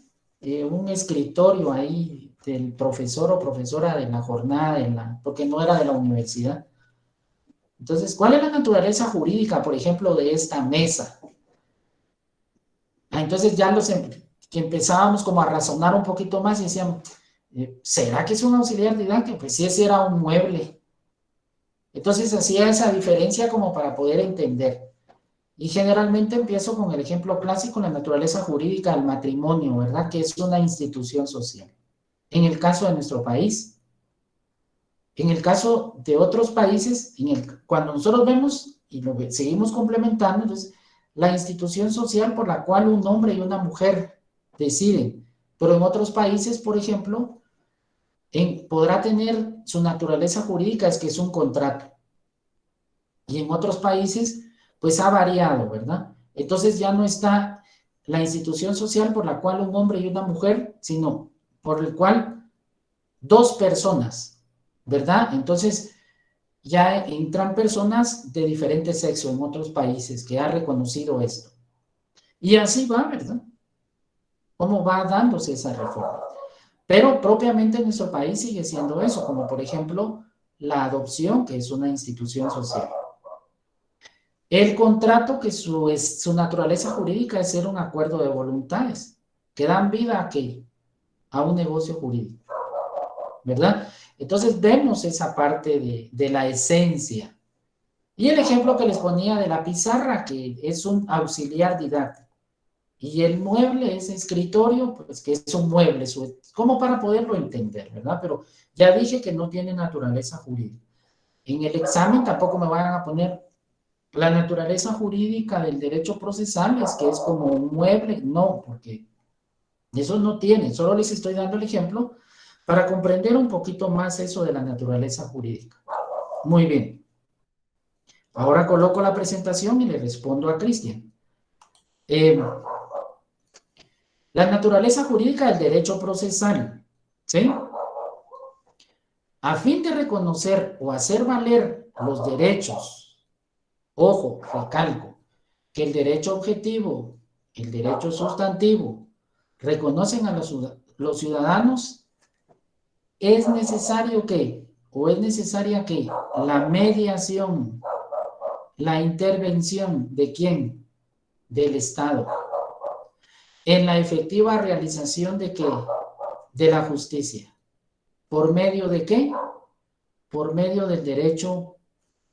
Un escritorio ahí del profesor o profesora de la jornada, porque no era de la universidad. Entonces, ¿cuál es la naturaleza jurídica, por ejemplo, de esta mesa? Entonces ya que empezábamos como a razonar un poquito más y decíamos, ¿será que es un auxiliar didáctico? Pues sí, ese era un mueble. Entonces hacía esa diferencia como para poder entender. Y generalmente empiezo con el ejemplo clásico, la naturaleza jurídica del matrimonio, ¿verdad? Que es una institución social. En el caso de nuestro país. En el caso de otros países, cuando nosotros vemos y seguimos complementando, entonces, la institución social por la cual un hombre y una mujer deciden, pero en otros países, por ejemplo, podrá tener su naturaleza jurídica, es que es un contrato. Y en otros países, pues ha variado, ¿verdad? Entonces ya no está la institución social por la cual un hombre y una mujer, sino por el cual dos personas, ¿verdad? Entonces ya entran personas de diferente sexo en otros países que ha reconocido esto. Y así va, ¿verdad? ¿Cómo va dándose esa reforma? Pero propiamente en nuestro país sigue siendo eso, como por ejemplo la adopción, que es una institución social. El contrato, que su naturaleza jurídica es ser un acuerdo de voluntades, que dan vida ¿a qué? A un negocio jurídico, ¿verdad? Entonces vemos esa parte de la esencia. Y el ejemplo que les ponía de la pizarra, que es un auxiliar didáctico. Y el mueble, ese escritorio, pues que es un mueble, como para poderlo entender, ¿verdad? Pero ya dije que no tiene naturaleza jurídica. En el examen tampoco me van a poner La naturaleza jurídica del derecho procesal es que es como un mueble. No, porque eso no tiene. Solo les estoy dando el ejemplo para comprender un poquito más eso de la naturaleza jurídica. Muy bien. Ahora coloco la presentación y le respondo a Cristian. La naturaleza jurídica del derecho procesal, ¿sí? A fin de reconocer o hacer valer los derechos, ojo, recalco, que el derecho objetivo, el derecho sustantivo, reconocen a los ciudadanos, es necesario que, o es necesaria que, la mediación, la intervención, ¿de quién? Del Estado, en la efectiva realización de qué? De la justicia. ¿Por medio de qué? Por medio del derecho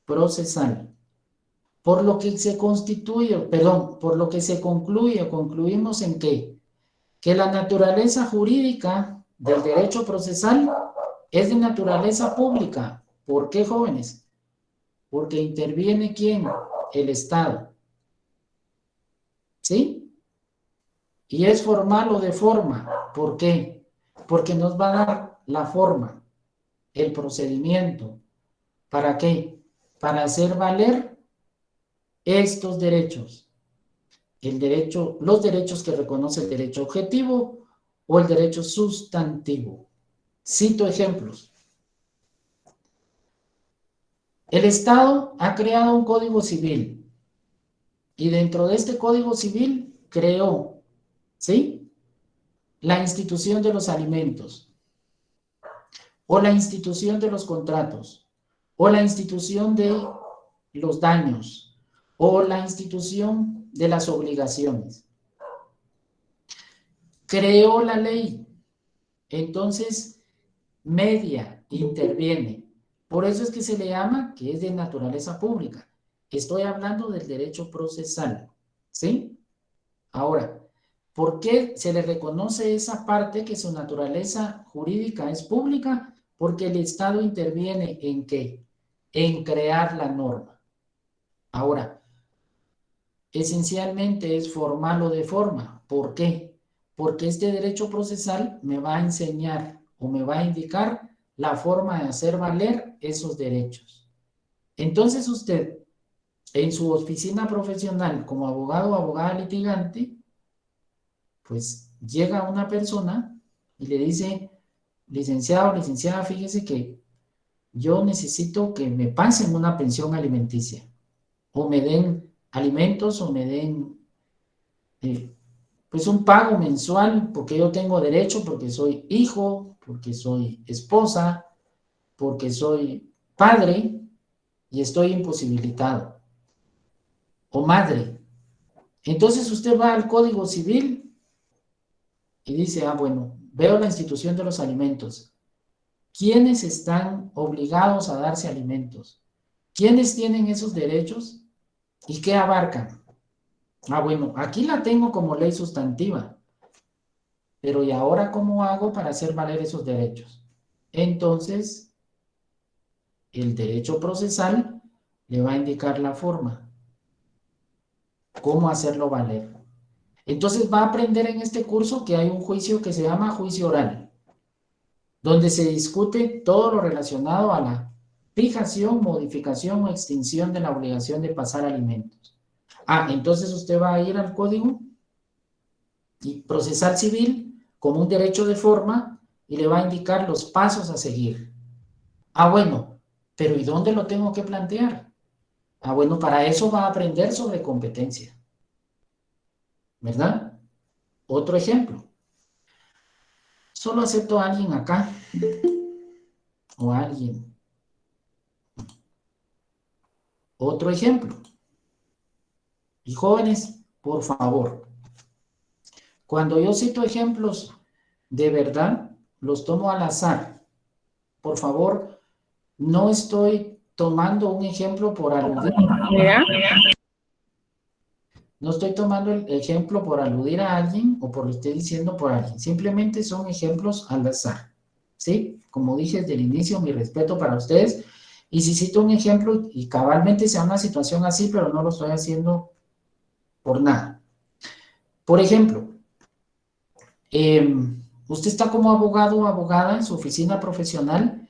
procesal. Por lo que se constituye, perdón, por lo que se concluye, concluimos en qué? Que la naturaleza jurídica del derecho procesal es de naturaleza pública. ¿Por qué, jóvenes? Porque interviene ¿quién? El Estado. ¿Sí? Y es formal o de forma. ¿Por qué? Porque nos va a dar la forma, el procedimiento. ¿Para qué? Para hacer valer estos derechos. El derecho, los derechos que reconoce el derecho objetivo o el derecho sustantivo. Cito ejemplos. El Estado ha creado un código civil y dentro de este código civil creó, ¿sí? La institución de los alimentos o la institución de los contratos o la institución de los daños o la institución de las obligaciones. Creó la ley, entonces media, interviene. Por eso es que se le llama que es de naturaleza pública. Estoy hablando del derecho procesal, ¿sí? Ahora, ¿por qué se le reconoce esa parte que su naturaleza jurídica es pública? Porque el Estado interviene ¿en qué? En crear la norma. Ahora, esencialmente es formal o de forma. ¿Por qué? Porque este derecho procesal me va a enseñar o me va a indicar la forma de hacer valer esos derechos. Entonces usted, en su oficina profesional como abogado o abogada litigante, pues llega una persona y le dice, licenciado o licenciada, fíjese que yo necesito que me pasen una pensión alimenticia, o me den alimentos, o me den pues un pago mensual, porque yo tengo derecho, porque soy hijo, porque soy esposa, porque soy padre y estoy imposibilitado, o madre. Entonces usted va al Código Civil y dice, bueno, veo la institución de los alimentos. ¿Quiénes están obligados a darse alimentos? ¿Quiénes tienen esos derechos? ¿Y qué abarcan? Bueno, aquí la tengo como ley sustantiva. Pero ¿y ahora cómo hago para hacer valer esos derechos? Entonces, el derecho procesal le va a indicar la forma. ¿Cómo hacerlo valer? Entonces va a aprender en este curso que hay un juicio que se llama juicio oral, donde se discute todo lo relacionado a la fijación, modificación o extinción de la obligación de pasar alimentos. Entonces usted va a ir al código y procesal civil como un derecho de forma y le va a indicar los pasos a seguir. Bueno, pero ¿y dónde lo tengo que plantear? Bueno, para eso va a aprender sobre competencia. ¿Verdad? Otro ejemplo. Solo acepto a alguien acá. O a alguien. Otro ejemplo. Y jóvenes, por favor, cuando yo cito ejemplos de verdad, los tomo al azar. Por favor, no estoy tomando un ejemplo por aludir. No estoy tomando el ejemplo por aludir a alguien o por lo que estoy diciendo por alguien. Simplemente son ejemplos al azar. ¿Sí? Como dije desde el inicio, mi respeto para ustedes Y si cito un ejemplo, y cabalmente sea una situación así, pero no lo estoy haciendo por nada. Por ejemplo, usted está como abogado o abogada en su oficina profesional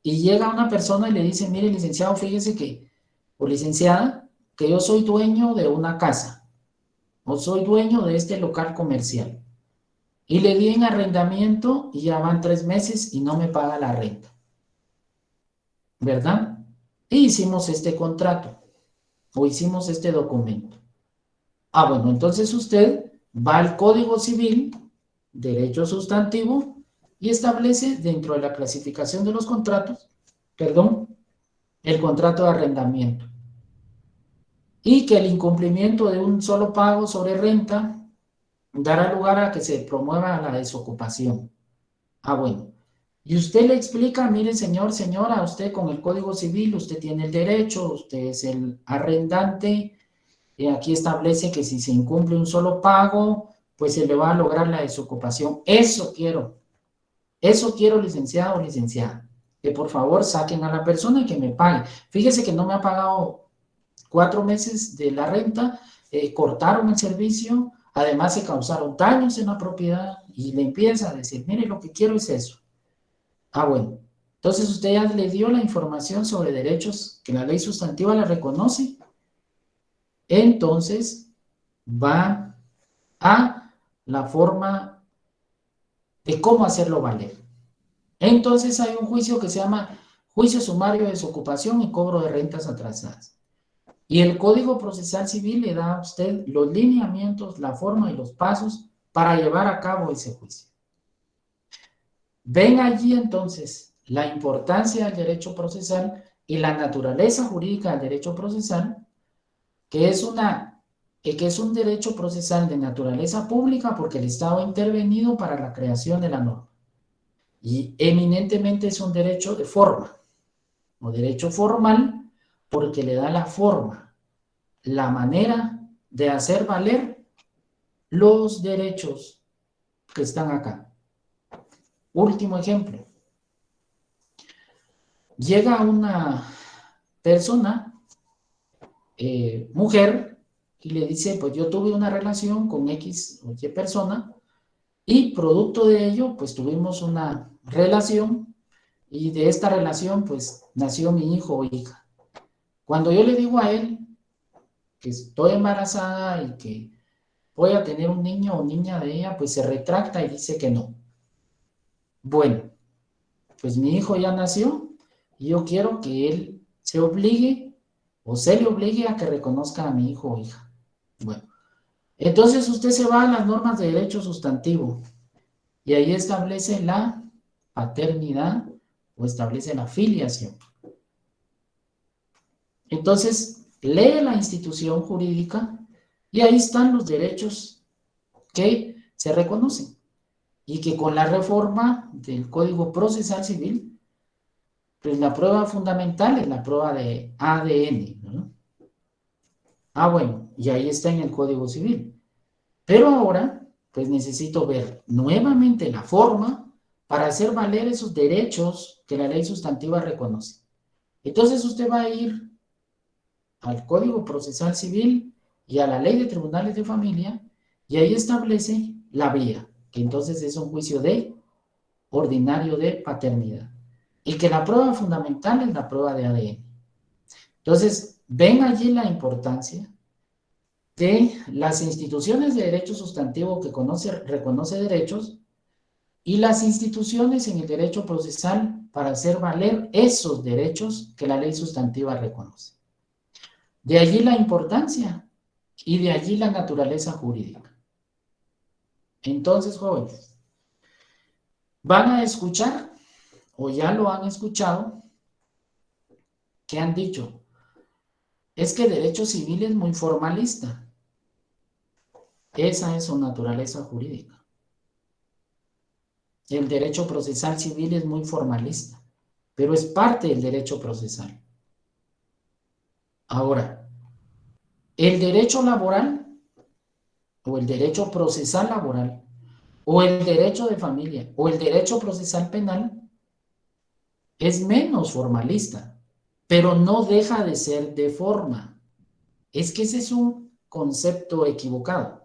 y llega una persona y le dice, mire, licenciado, fíjese que, o licenciada, que yo soy dueño de una casa, o soy dueño de este local comercial, y le di en arrendamiento y ya van 3 meses y no me paga la renta, ¿verdad? Y hicimos este contrato, o hicimos este documento. Ah, bueno, entonces usted va al Código Civil, Derecho Sustantivo, y establece dentro de la clasificación de los contratos, el contrato de arrendamiento. Y que el incumplimiento de un solo pago sobre renta dará lugar a que se promueva la desocupación. Ah, bueno. Y usted le explica, mire, señor, señora, usted con el Código Civil, usted tiene el derecho, usted es el arrendante, y aquí establece que si se incumple un solo pago, pues se le va a lograr la desocupación. Eso quiero, licenciado o licenciada, que por favor saquen a la persona y que me pague. Fíjese que no me ha pagado 4 meses de la renta, cortaron el servicio, además se causaron daños en la propiedad y le empieza a decir, mire, lo que quiero es eso. Ah, bueno. Entonces usted ya le dio la información sobre derechos que la ley sustantiva la reconoce. Entonces va a la forma de cómo hacerlo valer. Entonces hay un juicio que se llama juicio sumario de desocupación y cobro de rentas atrasadas. Y el Código Procesal Civil le da a usted los lineamientos, la forma y los pasos para llevar a cabo ese juicio. Ven allí entonces la importancia del derecho procesal y la naturaleza jurídica del derecho procesal, que es un derecho procesal de naturaleza pública porque el Estado ha intervenido para la creación de la norma. Y eminentemente es un derecho de forma, o derecho formal, porque le da la forma, la manera de hacer valer los derechos que están acá. Último ejemplo. Llega una persona, mujer, y le dice, pues yo tuve una relación con X o Y persona, y producto de ello, pues tuvimos una relación, y de esta relación, pues nació mi hijo o hija. Cuando yo le digo a él que estoy embarazada y que voy a tener un niño o niña de ella, pues se retracta y dice que no. Bueno, pues mi hijo ya nació y yo quiero que él se obligue o se le obligue a que reconozca a mi hijo o hija. Bueno, entonces usted se va a las normas de derecho sustantivo y ahí establece la paternidad o establece la filiación. Entonces, lee la institución jurídica y ahí están los derechos que se reconocen y que con la reforma del Código Procesal Civil, pues la prueba fundamental es la prueba de ADN, ¿no? Ah, bueno, y ahí está en el Código Civil. Pero ahora, pues necesito ver nuevamente la forma para hacer valer esos derechos que la ley sustantiva reconoce. Entonces usted va a ir al Código Procesal Civil y a la Ley de Tribunales de Familia, y ahí establece la vía, que entonces es un juicio de ordinario de paternidad, y que la prueba fundamental es la prueba de ADN. Entonces, ven allí la importancia de las instituciones de derecho sustantivo que reconoce derechos y las instituciones en el derecho procesal para hacer valer esos derechos que la ley sustantiva reconoce. De allí la importancia y de allí la naturaleza jurídica. Entonces, jóvenes, van a escuchar, o ya lo han escuchado, que han dicho, es que el derecho civil es muy formalista. Esa es su naturaleza jurídica. El derecho procesal civil es muy formalista, pero es parte del derecho procesal. Ahora, el derecho laboral o el derecho procesal laboral o el derecho de familia o el derecho procesal penal es menos formalista pero no deja de ser de forma. Es que ese es un concepto equivocado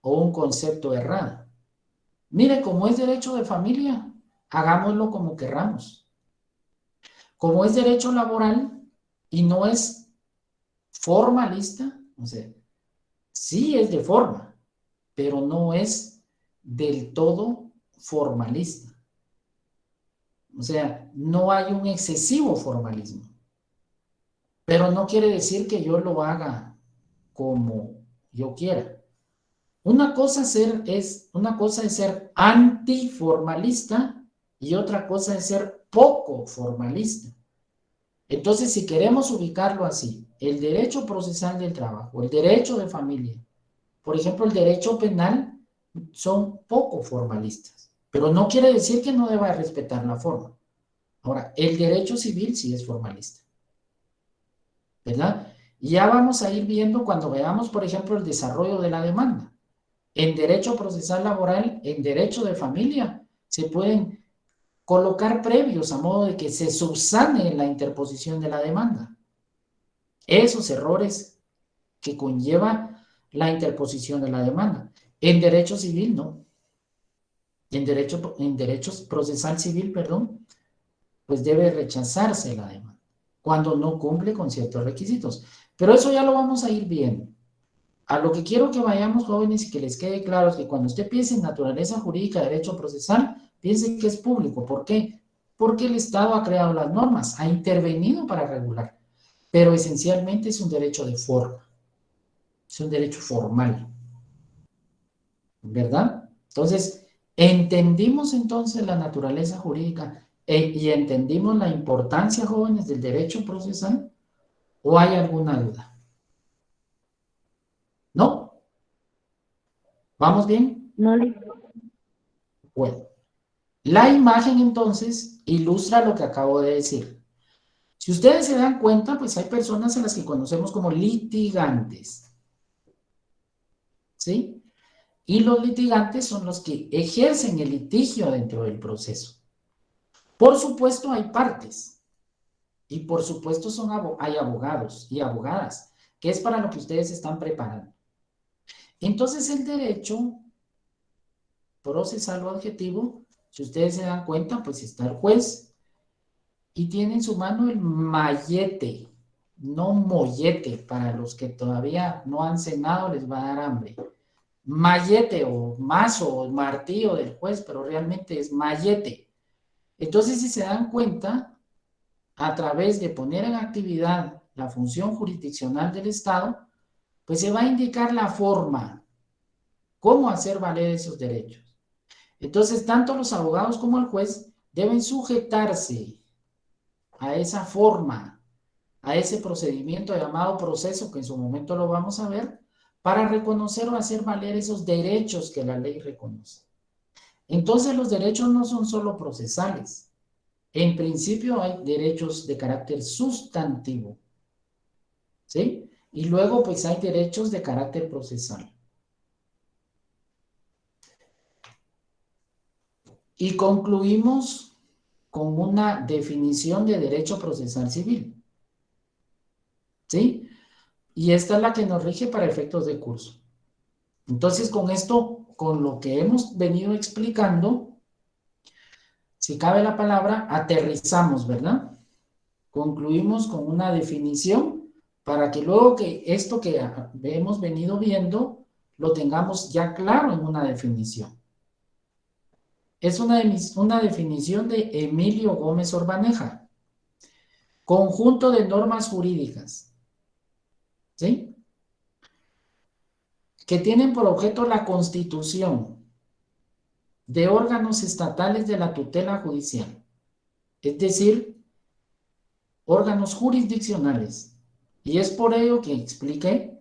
o un concepto errado. Mire, como es derecho de familia, hagámoslo como querramos. Como es derecho laboral y no es formalista, o sea, sí es de forma, pero no es del todo formalista. O sea, no hay un excesivo formalismo. Pero no quiere decir que yo lo haga como yo quiera. Una cosa es ser antiformalista y otra cosa es ser poco formalista. Entonces, si queremos ubicarlo así, el derecho procesal del trabajo, el derecho de familia, por ejemplo, el derecho penal, son poco formalistas, pero no quiere decir que no deba respetar la forma. Ahora, el derecho civil sí es formalista, ¿verdad? Y ya vamos a ir viendo cuando veamos, por ejemplo, el desarrollo de la demanda. En derecho procesal laboral, en derecho de familia, se pueden colocar previos a modo de que se subsane la interposición de la demanda. Esos errores que conlleva la interposición de la demanda. En derecho civil, no. En derecho procesal civil, perdón, pues debe rechazarse la demanda cuando no cumple con ciertos requisitos. Pero eso ya lo vamos a ir viendo. A lo que quiero que vayamos, jóvenes, y que les quede claro es que cuando usted piense en naturaleza jurídica, derecho procesal, piense que es público. ¿Por qué? Porque el Estado ha creado las normas, ha intervenido para regular, pero esencialmente es un derecho de forma, es un derecho formal, ¿verdad? Entonces, entendimos entonces la naturaleza jurídica y entendimos la importancia, jóvenes, del derecho procesal, ¿o hay alguna duda? ¿No? ¿Vamos bien? No le Bueno. La imagen entonces ilustra lo que acabo de decir. Si ustedes se dan cuenta, pues hay personas a las que conocemos como litigantes, ¿sí? Y los litigantes son los que ejercen el litigio dentro del proceso. Por supuesto hay partes y por supuesto hay abogados y abogadas, que es para lo que ustedes están preparando. Entonces el derecho procesal o adjetivo, si ustedes se dan cuenta, pues está el juez, y tiene en su mano el mallete, no mollete, para los que todavía no han cenado les va a dar hambre. Mallete o mazo o martillo del juez, pero realmente es mallete. Entonces, si se dan cuenta, a través de poner en actividad la función jurisdiccional del Estado, pues se va a indicar la forma, cómo hacer valer esos derechos. Entonces, tanto los abogados como el juez deben sujetarse a esa forma, a ese procedimiento llamado proceso, que en su momento lo vamos a ver, para reconocer o hacer valer esos derechos que la ley reconoce. Entonces los derechos no son solo procesales. En principio hay derechos de carácter sustantivo, ¿sí? Y luego pues hay derechos de carácter procesal. Y concluimos con una definición de derecho procesal civil, ¿sí? Y esta es la que nos rige para efectos de curso. Entonces, con esto, con lo que hemos venido explicando, si cabe la palabra, aterrizamos, ¿verdad? Concluimos con una definición para que luego que esto que hemos venido viendo, lo tengamos ya claro en una definición. Es una definición de Emilio Gómez Orbaneja. Conjunto de normas jurídicas, ¿sí? Que tienen por objeto la constitución de órganos estatales de la tutela judicial, es decir, órganos jurisdiccionales. Y es por ello que expliqué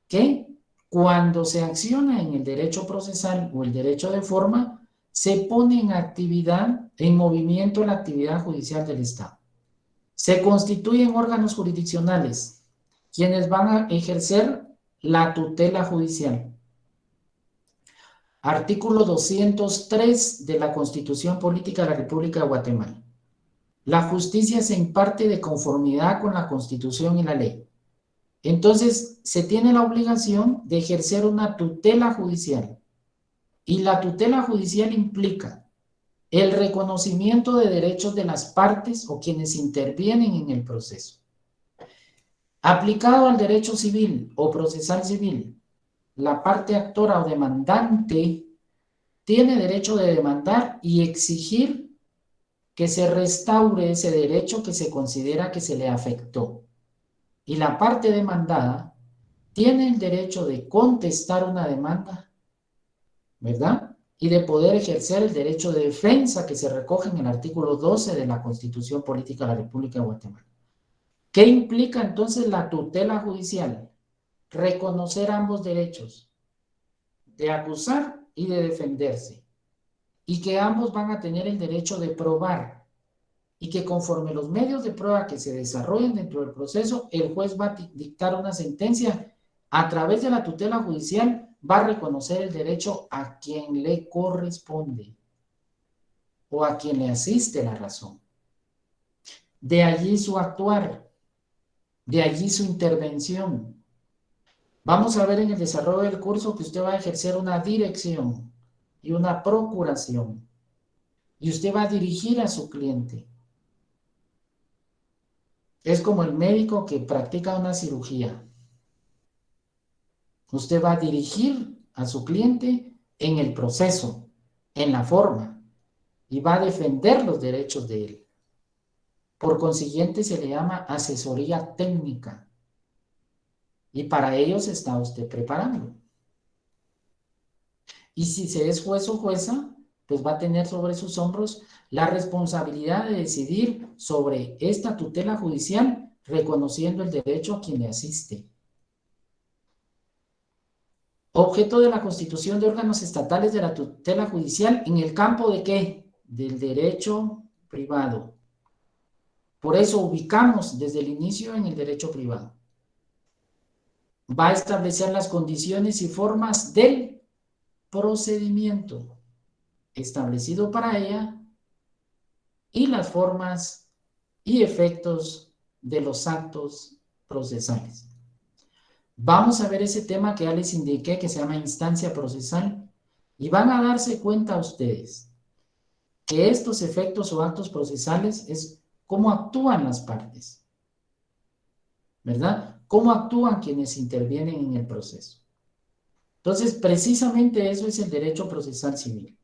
que cuando se acciona en el derecho procesal o el derecho de forma, se pone en actividad, en movimiento la actividad judicial del Estado. Se constituyen órganos jurisdiccionales, quienes van a ejercer la tutela judicial. Artículo 203 de la Constitución Política de la República de Guatemala. La justicia se imparte de conformidad con la Constitución y la ley. Entonces, se tiene la obligación de ejercer una tutela judicial. Y la tutela judicial implica el reconocimiento de derechos de las partes o quienes intervienen en el proceso. Aplicado al derecho civil o procesal civil, la parte actora o demandante tiene derecho de demandar y exigir que se restaure ese derecho que se considera que se le afectó. Y la parte demandada tiene el derecho de contestar una demanda, ¿verdad? Y de poder ejercer el derecho de defensa que se recoge en el artículo 12 de la Constitución Política de la República de Guatemala. ¿Qué implica entonces la tutela judicial? Reconocer ambos derechos, de acusar y de defenderse, y que ambos van a tener el derecho de probar, y que conforme los medios de prueba que se desarrollen dentro del proceso, el juez va a dictar una sentencia a través de la tutela judicial, va a reconocer el derecho a quien le corresponde o a quien le asiste la razón. De allí su actuar, de allí su intervención. Vamos a ver en el desarrollo del curso que usted va a ejercer una dirección y una procuración. Y usted va a dirigir a su cliente. Es como el médico que practica una cirugía. Usted va a dirigir a su cliente en el proceso, en la forma, y va a defender los derechos de él. Por consiguiente, se le llama asesoría técnica. Y para ello se está usted preparando. Y si se es juez o jueza, pues va a tener sobre sus hombros la responsabilidad de decidir sobre esta tutela judicial, reconociendo el derecho a quien le asiste. Objeto de la constitución de órganos estatales de la tutela judicial en el campo de ¿qué? Del derecho privado. Por eso ubicamos desde el inicio en el derecho privado. Va a establecer las condiciones y formas del procedimiento establecido para ella y las formas y efectos de los actos procesales. Vamos a ver ese tema que ya les indiqué que se llama instancia procesal y van a darse cuenta ustedes que estos efectos o actos procesales es cómo actúan las partes, ¿verdad? Cómo actúan quienes intervienen en el proceso. Entonces, precisamente eso es el derecho procesal civil.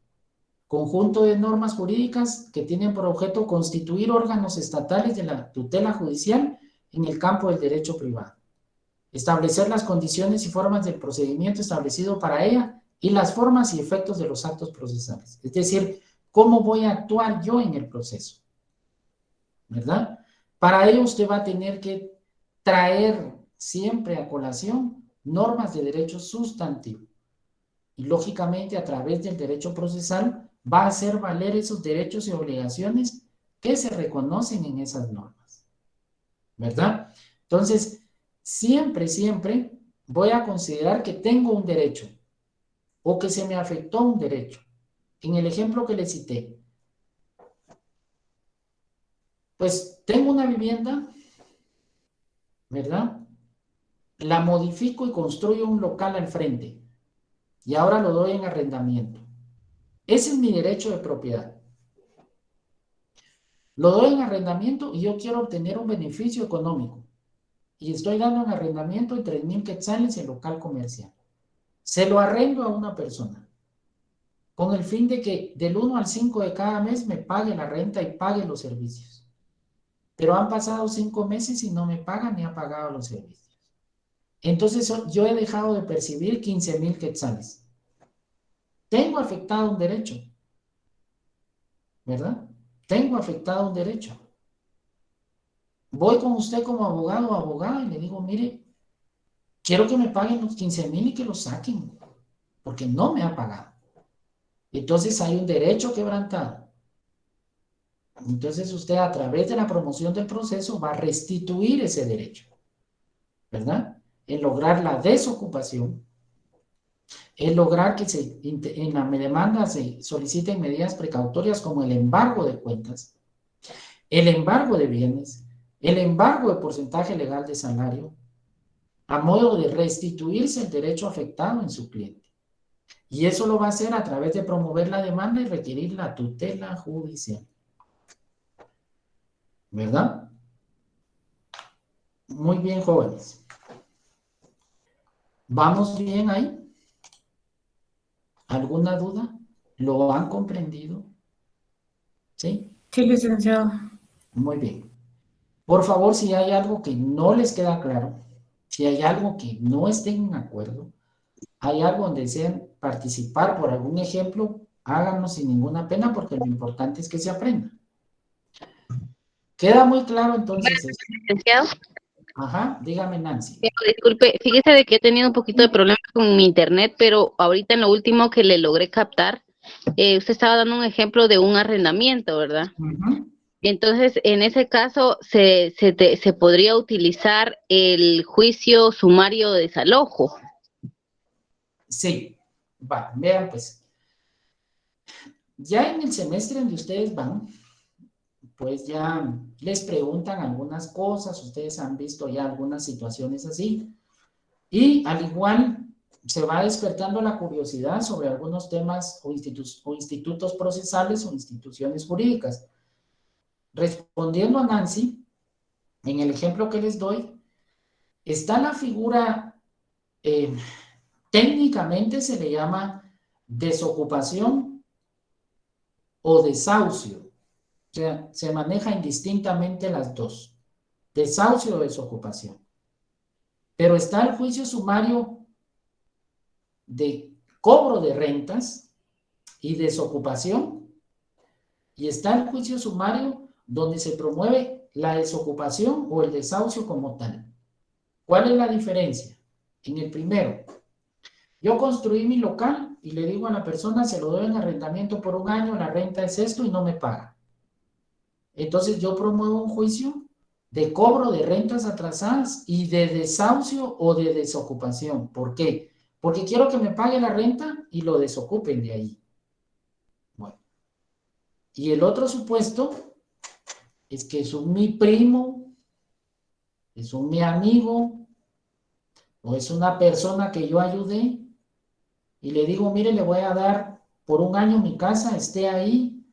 Conjunto de normas jurídicas que tienen por objeto constituir órganos estatales de la tutela judicial en el campo del derecho privado. Establecer las condiciones y formas del procedimiento establecido para ella y las formas y efectos de los actos procesales. Es decir, cómo voy a actuar yo en el proceso, ¿verdad? Para ello usted va a tener que traer siempre a colación normas de derecho sustantivo. Y lógicamente a través del derecho procesal va a hacer valer esos derechos y obligaciones que se reconocen en esas normas, ¿verdad? Entonces, siempre voy a considerar que tengo un derecho o que se me afectó un derecho. En el ejemplo que le cité, pues tengo una vivienda, ¿verdad? La modifico y construyo un local al frente y ahora lo doy en arrendamiento. Ese es mi derecho de propiedad. Lo doy en arrendamiento y yo quiero obtener un beneficio económico. Y estoy dando en arrendamiento en 3,000 quetzales el local comercial. Se lo arrendo a una persona, con el fin de que del 1 al 5 de cada mes me pague la renta y pague los servicios. Pero han pasado 5 meses y no me pagan ni ha pagado los servicios. Entonces yo he dejado de percibir 15,000 quetzales. Tengo afectado un derecho, ¿verdad? Tengo afectado un derecho. Voy con usted como abogado o abogada y le digo, mire, quiero que me paguen los 15,000 y que los saquen, porque no me ha pagado. Entonces hay un derecho quebrantado. Entonces usted a través de la promoción del proceso va a restituir ese derecho, ¿verdad? En lograr la desocupación, en lograr que en la demanda se soliciten medidas precautorias como el embargo de cuentas, el embargo de bienes, el embargo de porcentaje legal de salario, a modo de restituirse el derecho afectado en su cliente. Y eso lo va a hacer a través de promover la demanda y requerir la tutela judicial. ¿Verdad? Muy bien, jóvenes. ¿Vamos bien ahí? ¿Alguna duda? ¿Lo han comprendido? ¿Sí? Sí, licenciado. Muy bien. Por favor, si hay algo que no les queda claro, si hay algo que no estén de acuerdo, hay algo donde desean participar por algún ejemplo, háganlo sin ninguna pena porque lo importante es que se aprenda. ¿Queda muy claro entonces esto? Licenciado, Ajá, dígame Nancy. disculpe, fíjese de que he tenido un poquito de problemas con mi internet, pero ahorita en lo último que le logré captar, usted estaba dando un ejemplo de un arrendamiento, ¿verdad? Ujú. Entonces, en ese caso, se podría utilizar el juicio sumario de desalojo. Sí, va, vean pues. Ya en el semestre donde ustedes van, pues ya les preguntan algunas cosas, ustedes han visto ya algunas situaciones así, y al igual se va despertando la curiosidad sobre algunos temas o institutos procesales o instituciones jurídicas. Respondiendo a Nancy, en el ejemplo que les doy, está la figura, técnicamente se le llama desocupación o desahucio. O sea, se maneja indistintamente las dos, desahucio o desocupación. Pero está el juicio sumario de cobro de rentas y desocupación, y está el juicio sumario donde se promueve la desocupación o el desahucio como tal. ¿Cuál es la diferencia? En el primero, yo construí mi local y le digo a la persona, se lo doy en arrendamiento por un año, la renta es esto y no me paga. Entonces yo promuevo un juicio de cobro de rentas atrasadas y de desahucio o de desocupación. ¿Por qué? Porque quiero que me pague la renta y lo desocupen de ahí. Bueno. Y el otro supuesto es que es mi primo, es mi amigo o es una persona que yo ayudé y le digo, mire, le voy a dar por un año mi casa, esté ahí,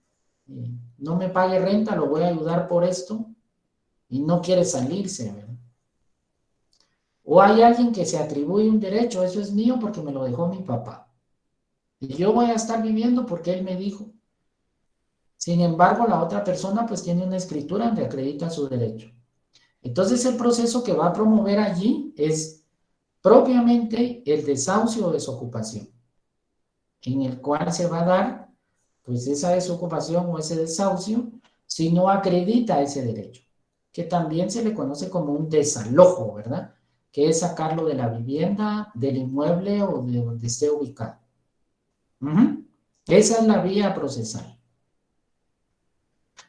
no me pague renta, lo voy a ayudar por esto y no quiere salirse, ¿verdad? O hay alguien que se atribuye un derecho, eso es mío porque me lo dejó mi papá. Y yo voy a estar viviendo porque él me dijo. Sin embargo, la otra persona pues tiene una escritura donde acredita su derecho. Entonces el proceso que va a promover allí es propiamente el desahucio o desocupación, en el cual se va a dar pues esa desocupación o ese desahucio si no acredita ese derecho, que también se le conoce como un desalojo, ¿verdad? Que es sacarlo de la vivienda, del inmueble o de donde esté ubicado. Esa es la vía procesal.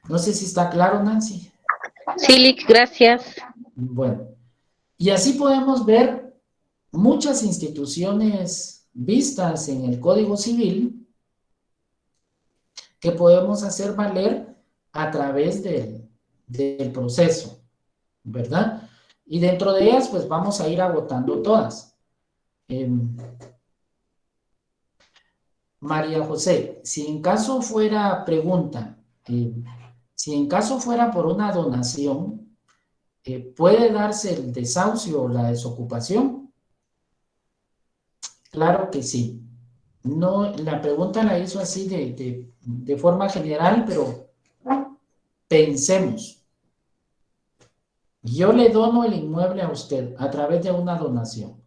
No sé si está claro, Nancy. Sí, Lick, gracias. Bueno, y así podemos ver muchas instituciones vistas en el Código Civil que podemos hacer valer a través del proceso, ¿verdad? Y dentro de ellas, pues vamos a ir agotando todas. María José, si en caso fuera pregunta, si en caso fuera por una donación, ¿puede darse el desahucio o la desocupación? Claro que sí. No, la pregunta la hizo así de forma general, pero pensemos. Yo le dono el inmueble a usted a través de una donación,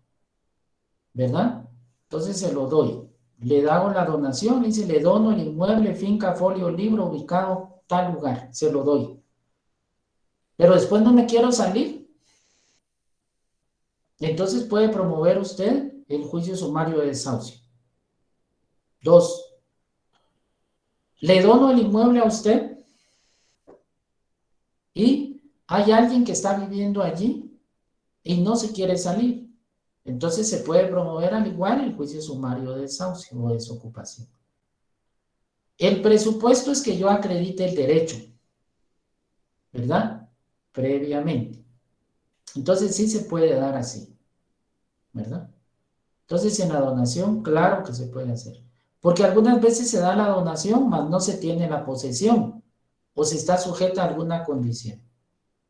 ¿verdad? Entonces se lo doy. Le hago la donación, le dice, le dono el inmueble, finca, folio, libro, ubicado tal lugar, se lo doy. Pero después no me quiero salir. Entonces puede promover usted el juicio sumario de desahucio. 2. Le dono el inmueble a usted y hay alguien que está viviendo allí y no se quiere salir. Entonces se puede promover al igual el juicio sumario de desahucio o desocupación. El presupuesto es que yo acredite el derecho. ¿verdad? Previamente. Entonces sí se puede dar así, ¿verdad? Entonces en la donación, claro que se puede hacer. Porque algunas veces se da la donación, mas no se tiene la posesión o se está sujeta a alguna condición.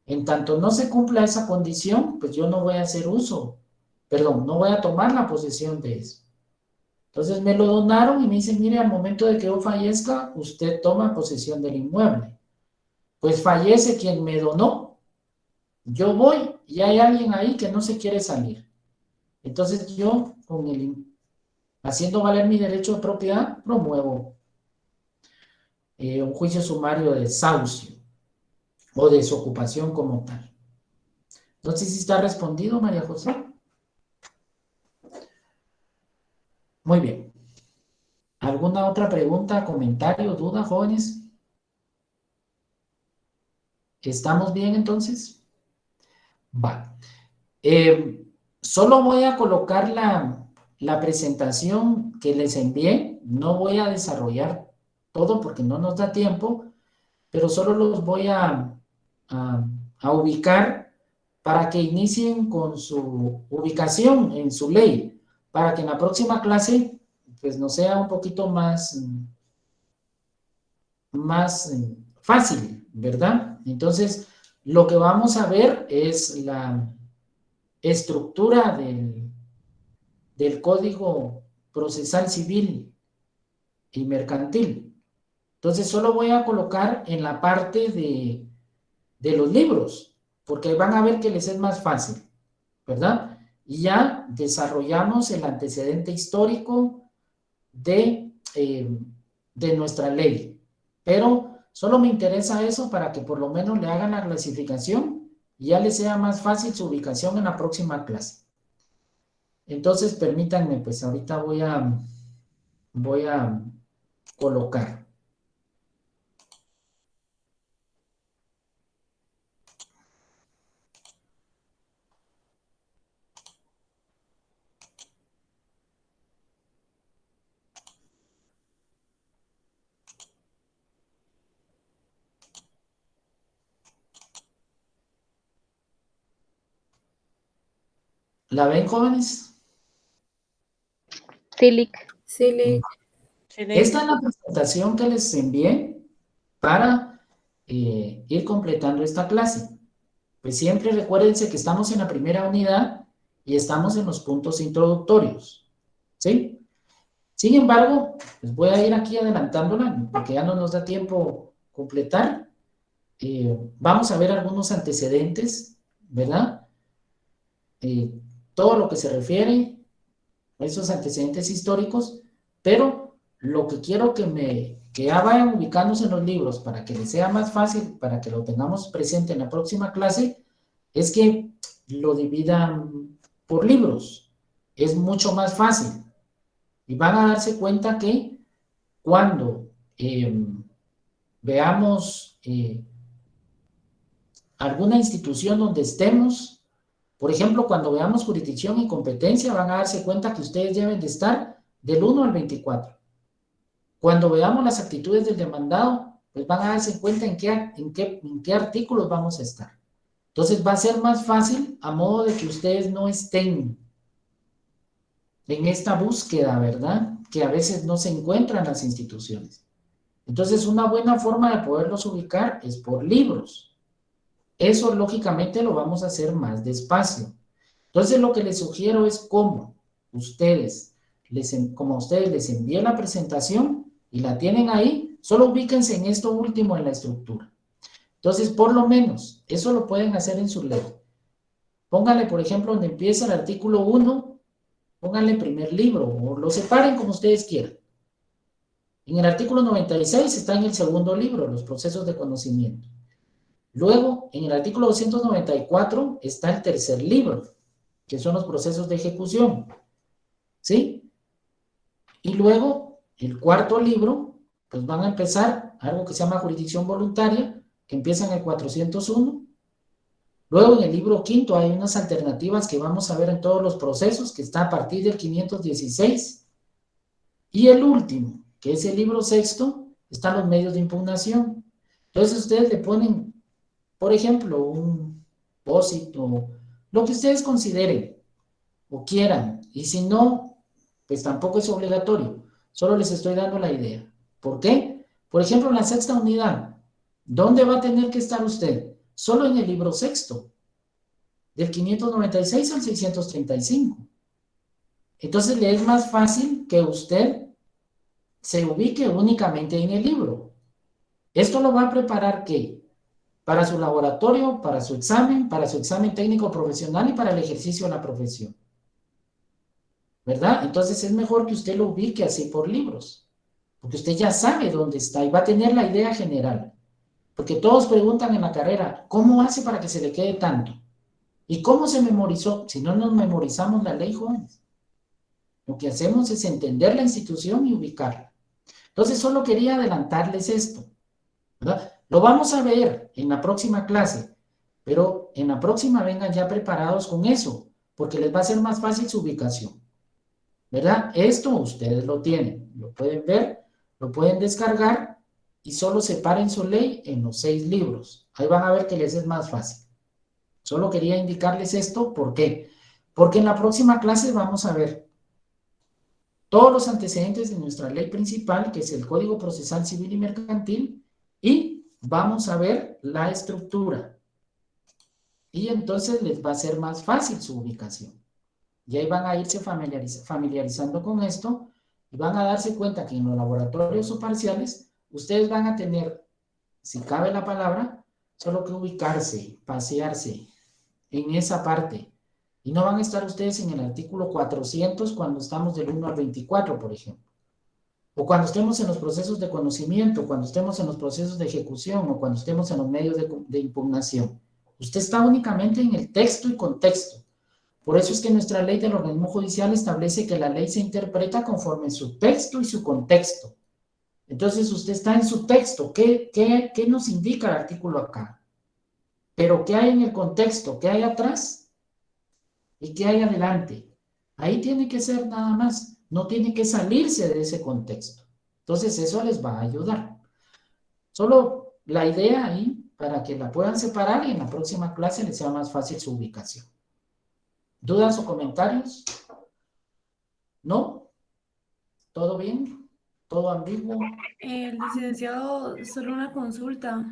En tanto no se cumpla esa condición, pues yo no voy a hacer uso, perdón, no voy a tomar la posesión de eso. Entonces me lo donaron y me dicen, mire, al momento de que yo fallezca, usted toma posesión del inmueble. Pues fallece quien me donó, yo voy y hay alguien ahí que no se quiere salir. Entonces yo, haciendo valer mi derecho de propiedad, promuevo un juicio sumario de desahucio o desocupación como tal. Entonces, ¿sí está respondido, María José? Muy bien. ¿Alguna otra pregunta, comentario, duda, jóvenes? ¿Estamos bien entonces? Va. Solo voy a colocar la presentación que les envié. No voy a desarrollar todo porque no nos da tiempo, pero solo los voy a ubicar para que inicien con su ubicación en su ley, para que en la próxima clase pues nos sea un poquito más fácil, ¿verdad? Entonces, lo que vamos a ver es la estructura del Código Procesal Civil y Mercantil. Entonces, solo voy a colocar en la parte de los libros, porque van a ver que les es más fácil, ¿verdad? Y ya desarrollamos el antecedente histórico de nuestra ley. Pero solo me interesa eso para que por lo menos le hagan la clasificación y ya les sea más fácil su ubicación en la próxima clase. Entonces, permítanme, pues ahorita voy a colocar. ¿La ven, jóvenes? Silic. Sí, Esta es la presentación que les envié para ir completando esta clase. Pues siempre recuérdense que estamos en la primera unidad y estamos en los puntos introductorios, ¿sí? Sin embargo, pues voy a ir aquí adelantándola porque ya no nos da tiempo completar. Vamos a ver algunos antecedentes, ¿verdad? Todo lo que se refiere a esos antecedentes históricos, pero lo que quiero que ya vayan ubicándose en los libros para que les sea más fácil, para que lo tengamos presente en la próxima clase, es que lo dividan por libros. Es mucho más fácil. Y van a darse cuenta que cuando veamos alguna institución donde estemos, por ejemplo, cuando veamos jurisdicción y competencia, van a darse cuenta que ustedes deben de estar del 1 al 24. Cuando veamos las actitudes del demandado, pues van a darse cuenta en qué artículos vamos a estar. Entonces va a ser más fácil a modo de que ustedes no estén en esta búsqueda, ¿verdad? Que a veces no se encuentran las instituciones. Entonces, una buena forma de poderlos ubicar es por libros. Eso, lógicamente, lo vamos a hacer más despacio. Entonces, lo que les sugiero es como a ustedes les envié la presentación y la tienen ahí, solo ubíquense en esto último en la estructura. Entonces, por lo menos, eso lo pueden hacer en su ley. Pónganle, por ejemplo, donde empieza el artículo 1, pónganle primer libro o lo separen como ustedes quieran. En el artículo 96 está en el segundo libro, los procesos de conocimiento. Luego, en el artículo 294 está el tercer libro, que son los procesos de ejecución. ¿Sí? Y luego, el cuarto libro, pues van a empezar algo que se llama jurisdicción voluntaria, que empieza en el 401. Luego, en el libro quinto hay unas alternativas que vamos a ver en todos los procesos, que está a partir del 516. Y el último, que es el libro sexto, están los medios de impugnación. Entonces, ustedes le ponen por ejemplo, un depósito, lo que ustedes consideren o quieran. Y si no, pues tampoco es obligatorio. Solo les estoy dando la idea. ¿Por qué? Por ejemplo, en la sexta unidad, ¿dónde va a tener que estar usted? Solo en el libro sexto, del 596 al 635. Entonces le es más fácil que usted se ubique únicamente en el libro. Esto lo va a preparar, ¿qué? Para su laboratorio, para su examen técnico profesional y para el ejercicio de la profesión. ¿Verdad? Entonces es mejor que usted lo ubique así por libros, porque usted ya sabe dónde está y va a tener la idea general. Porque todos preguntan en la carrera, ¿cómo hace para que se le quede tanto? ¿Y cómo se memorizó? Si no nos memorizamos la ley, jóvenes. Lo que hacemos es entender la institución y ubicarla. Entonces solo quería adelantarles esto, ¿verdad? Lo vamos a ver en la próxima clase, pero en la próxima vengan ya preparados con eso, porque les va a ser más fácil su ubicación, ¿verdad? Esto ustedes lo tienen, lo pueden ver, lo pueden descargar y solo separen su ley en los 6 libros. Ahí van a ver que les es más fácil. Solo quería indicarles esto, ¿por qué? Porque en la próxima clase vamos a ver todos los antecedentes de nuestra ley principal, que es el Código Procesal Civil y Mercantil, y vamos a ver la estructura. Y entonces les va a ser más fácil su ubicación. Y ahí van a irse familiarizando con esto y van a darse cuenta que en los laboratorios o parciales ustedes van a tener, si cabe la palabra, solo que ubicarse, pasearse en esa parte. Y no van a estar ustedes en el artículo 400 cuando estamos del 1 al 24, por ejemplo. O cuando estemos en los procesos de conocimiento, cuando estemos en los procesos de ejecución o cuando estemos en los medios de impugnación. Usted está únicamente en el texto y contexto. Por eso es que nuestra ley del organismo judicial establece que la ley se interpreta conforme su texto y su contexto. Entonces usted está en su texto. ¿Qué nos indica el artículo acá? Pero ¿qué hay en el contexto? ¿Qué hay atrás? ¿Y qué hay adelante? Ahí tiene que ser nada más. No tiene que salirse de ese contexto. Entonces eso les va a ayudar. Solo la idea ahí para que la puedan separar y en la próxima clase les sea más fácil su ubicación. ¿Dudas o comentarios? ¿No? ¿Todo bien? ¿Todo ambiguo? Licenciado, solo una consulta.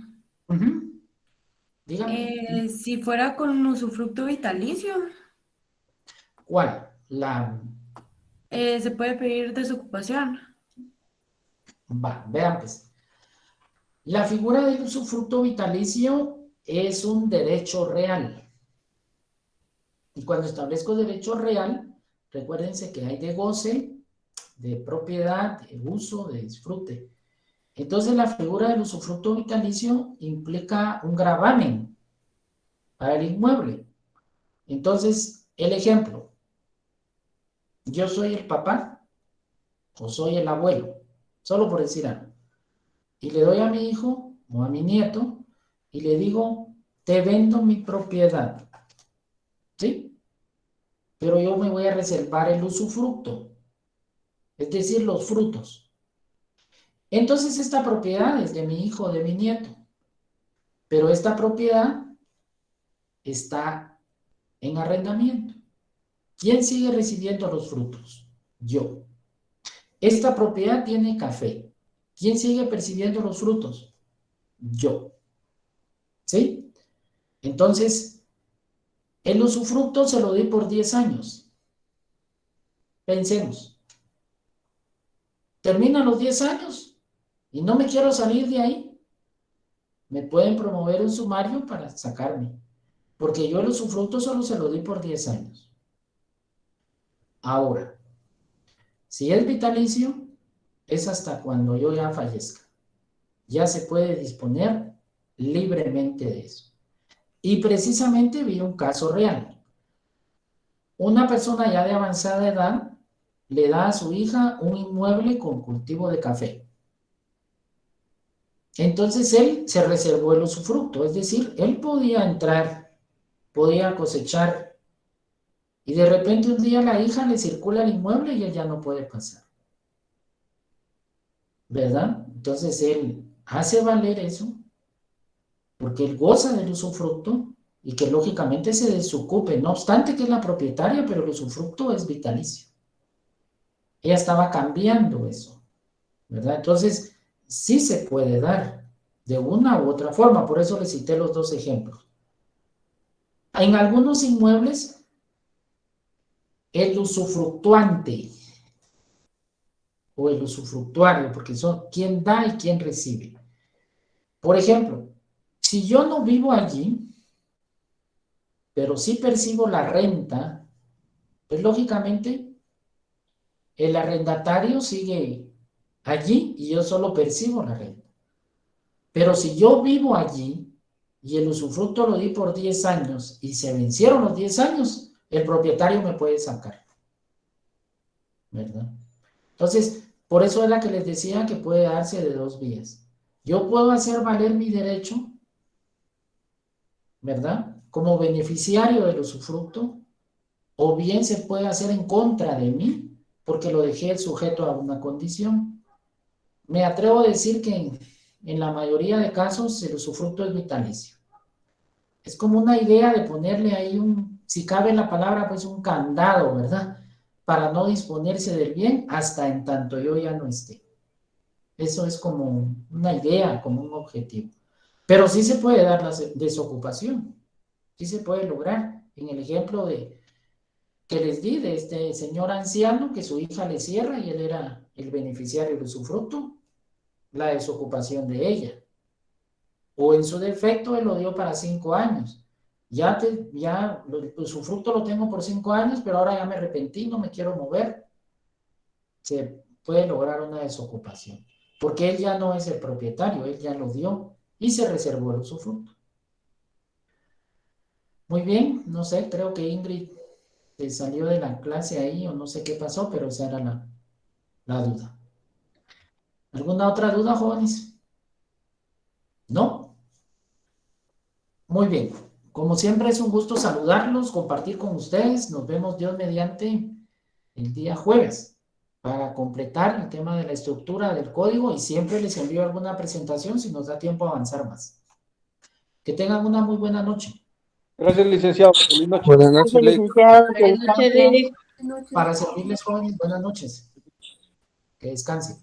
Dígame. Si fuera con usufructo vitalicio, ¿Cuál? se puede pedir desocupación. Vean pues. La figura del usufructo vitalicio es un derecho real. Y cuando establezco derecho real, recuérdense que hay de goce, de propiedad, de uso, de disfrute. Entonces la figura del usufructo vitalicio implica un gravamen para el inmueble. Entonces, el ejemplo, yo soy el papá o soy el abuelo, solo por decir algo, y le doy a mi hijo o a mi nieto y le digo, te vendo mi propiedad, ¿sí? Pero yo me voy a reservar el usufructo, es decir, los frutos. Entonces esta propiedad es de mi hijo o de mi nieto, pero esta propiedad está en arrendamiento. ¿Quién sigue recibiendo los frutos? Yo. Esta propiedad tiene café. ¿Quién sigue percibiendo los frutos? Yo. ¿Sí? Entonces, el usufructo se lo doy por 10 años. Pensemos. Terminan los 10 años y no me quiero salir de ahí. Me pueden promover un sumario para sacarme, porque yo el usufructo solo se lo doy por 10 años. Ahora, si es vitalicio, es hasta cuando yo ya fallezca. Ya se puede disponer libremente de eso. Y precisamente vi un caso real. Una persona ya de avanzada edad le da a su hija un inmueble con cultivo de café. Entonces él se reservó el usufructo, es decir, él podía entrar, podía cosechar, y de repente un día la hija le circula el inmueble y él ya no puede pasar. ¿Verdad? Entonces él hace valer eso, porque él goza del usufructo y que lógicamente se desocupe, no obstante que es la propietaria, pero el usufructo es vitalicio. Ella estaba cambiando eso, ¿verdad? Entonces, sí se puede dar de una u otra forma, por eso le cité los dos ejemplos. En algunos inmuebles, el usufructuante o el usufructuario, porque son quien da y quien recibe. Por ejemplo, si yo no vivo allí, pero sí percibo la renta, pues lógicamente el arrendatario sigue allí y yo solo percibo la renta. Pero si yo vivo allí y el usufructo lo di por 10 años y se vencieron los 10 años, el propietario me puede sacar, ¿verdad? Entonces, por eso es la que les decía que puede darse de dos vías. Yo puedo hacer valer mi derecho, ¿verdad? Como beneficiario del usufructo, o bien se puede hacer en contra de mí, porque lo dejé sujeto a una condición. Me atrevo a decir que en la mayoría de casos el usufructo es vitalicio. Es como una idea de ponerle ahí si cabe la palabra, pues un candado, ¿verdad? Para no disponerse del bien hasta en tanto yo ya no esté. Eso es como una idea, como un objetivo. Pero sí se puede dar la desocupación. Sí se puede lograr. En el ejemplo que les di de este señor anciano que su hija le cierra y él era el beneficiario del usufructo, la desocupación de ella. O en su defecto él lo dio para 5 años. Ya el usufructo lo tengo por 5 años, pero ahora ya me arrepentí, no me quiero mover. Se puede lograr una desocupación. Porque él ya no es el propietario, él ya lo dio y se reservó el usufructo. Muy bien, no sé, creo que Ingrid se salió de la clase ahí o no sé qué pasó, pero esa era la duda. ¿Alguna otra duda, jóvenes? ¿No? Muy bien. Como siempre es un gusto saludarlos, compartir con ustedes. Nos vemos Dios mediante el día jueves para completar el tema de la estructura del código y siempre les envío alguna presentación si nos da tiempo a avanzar más. Que tengan una muy buena noche. Gracias, licenciado. Feliz noche. Buenas noches, Lic. Buenas noches, Lick. Para servirles, jóvenes, buenas noches. Que descansen.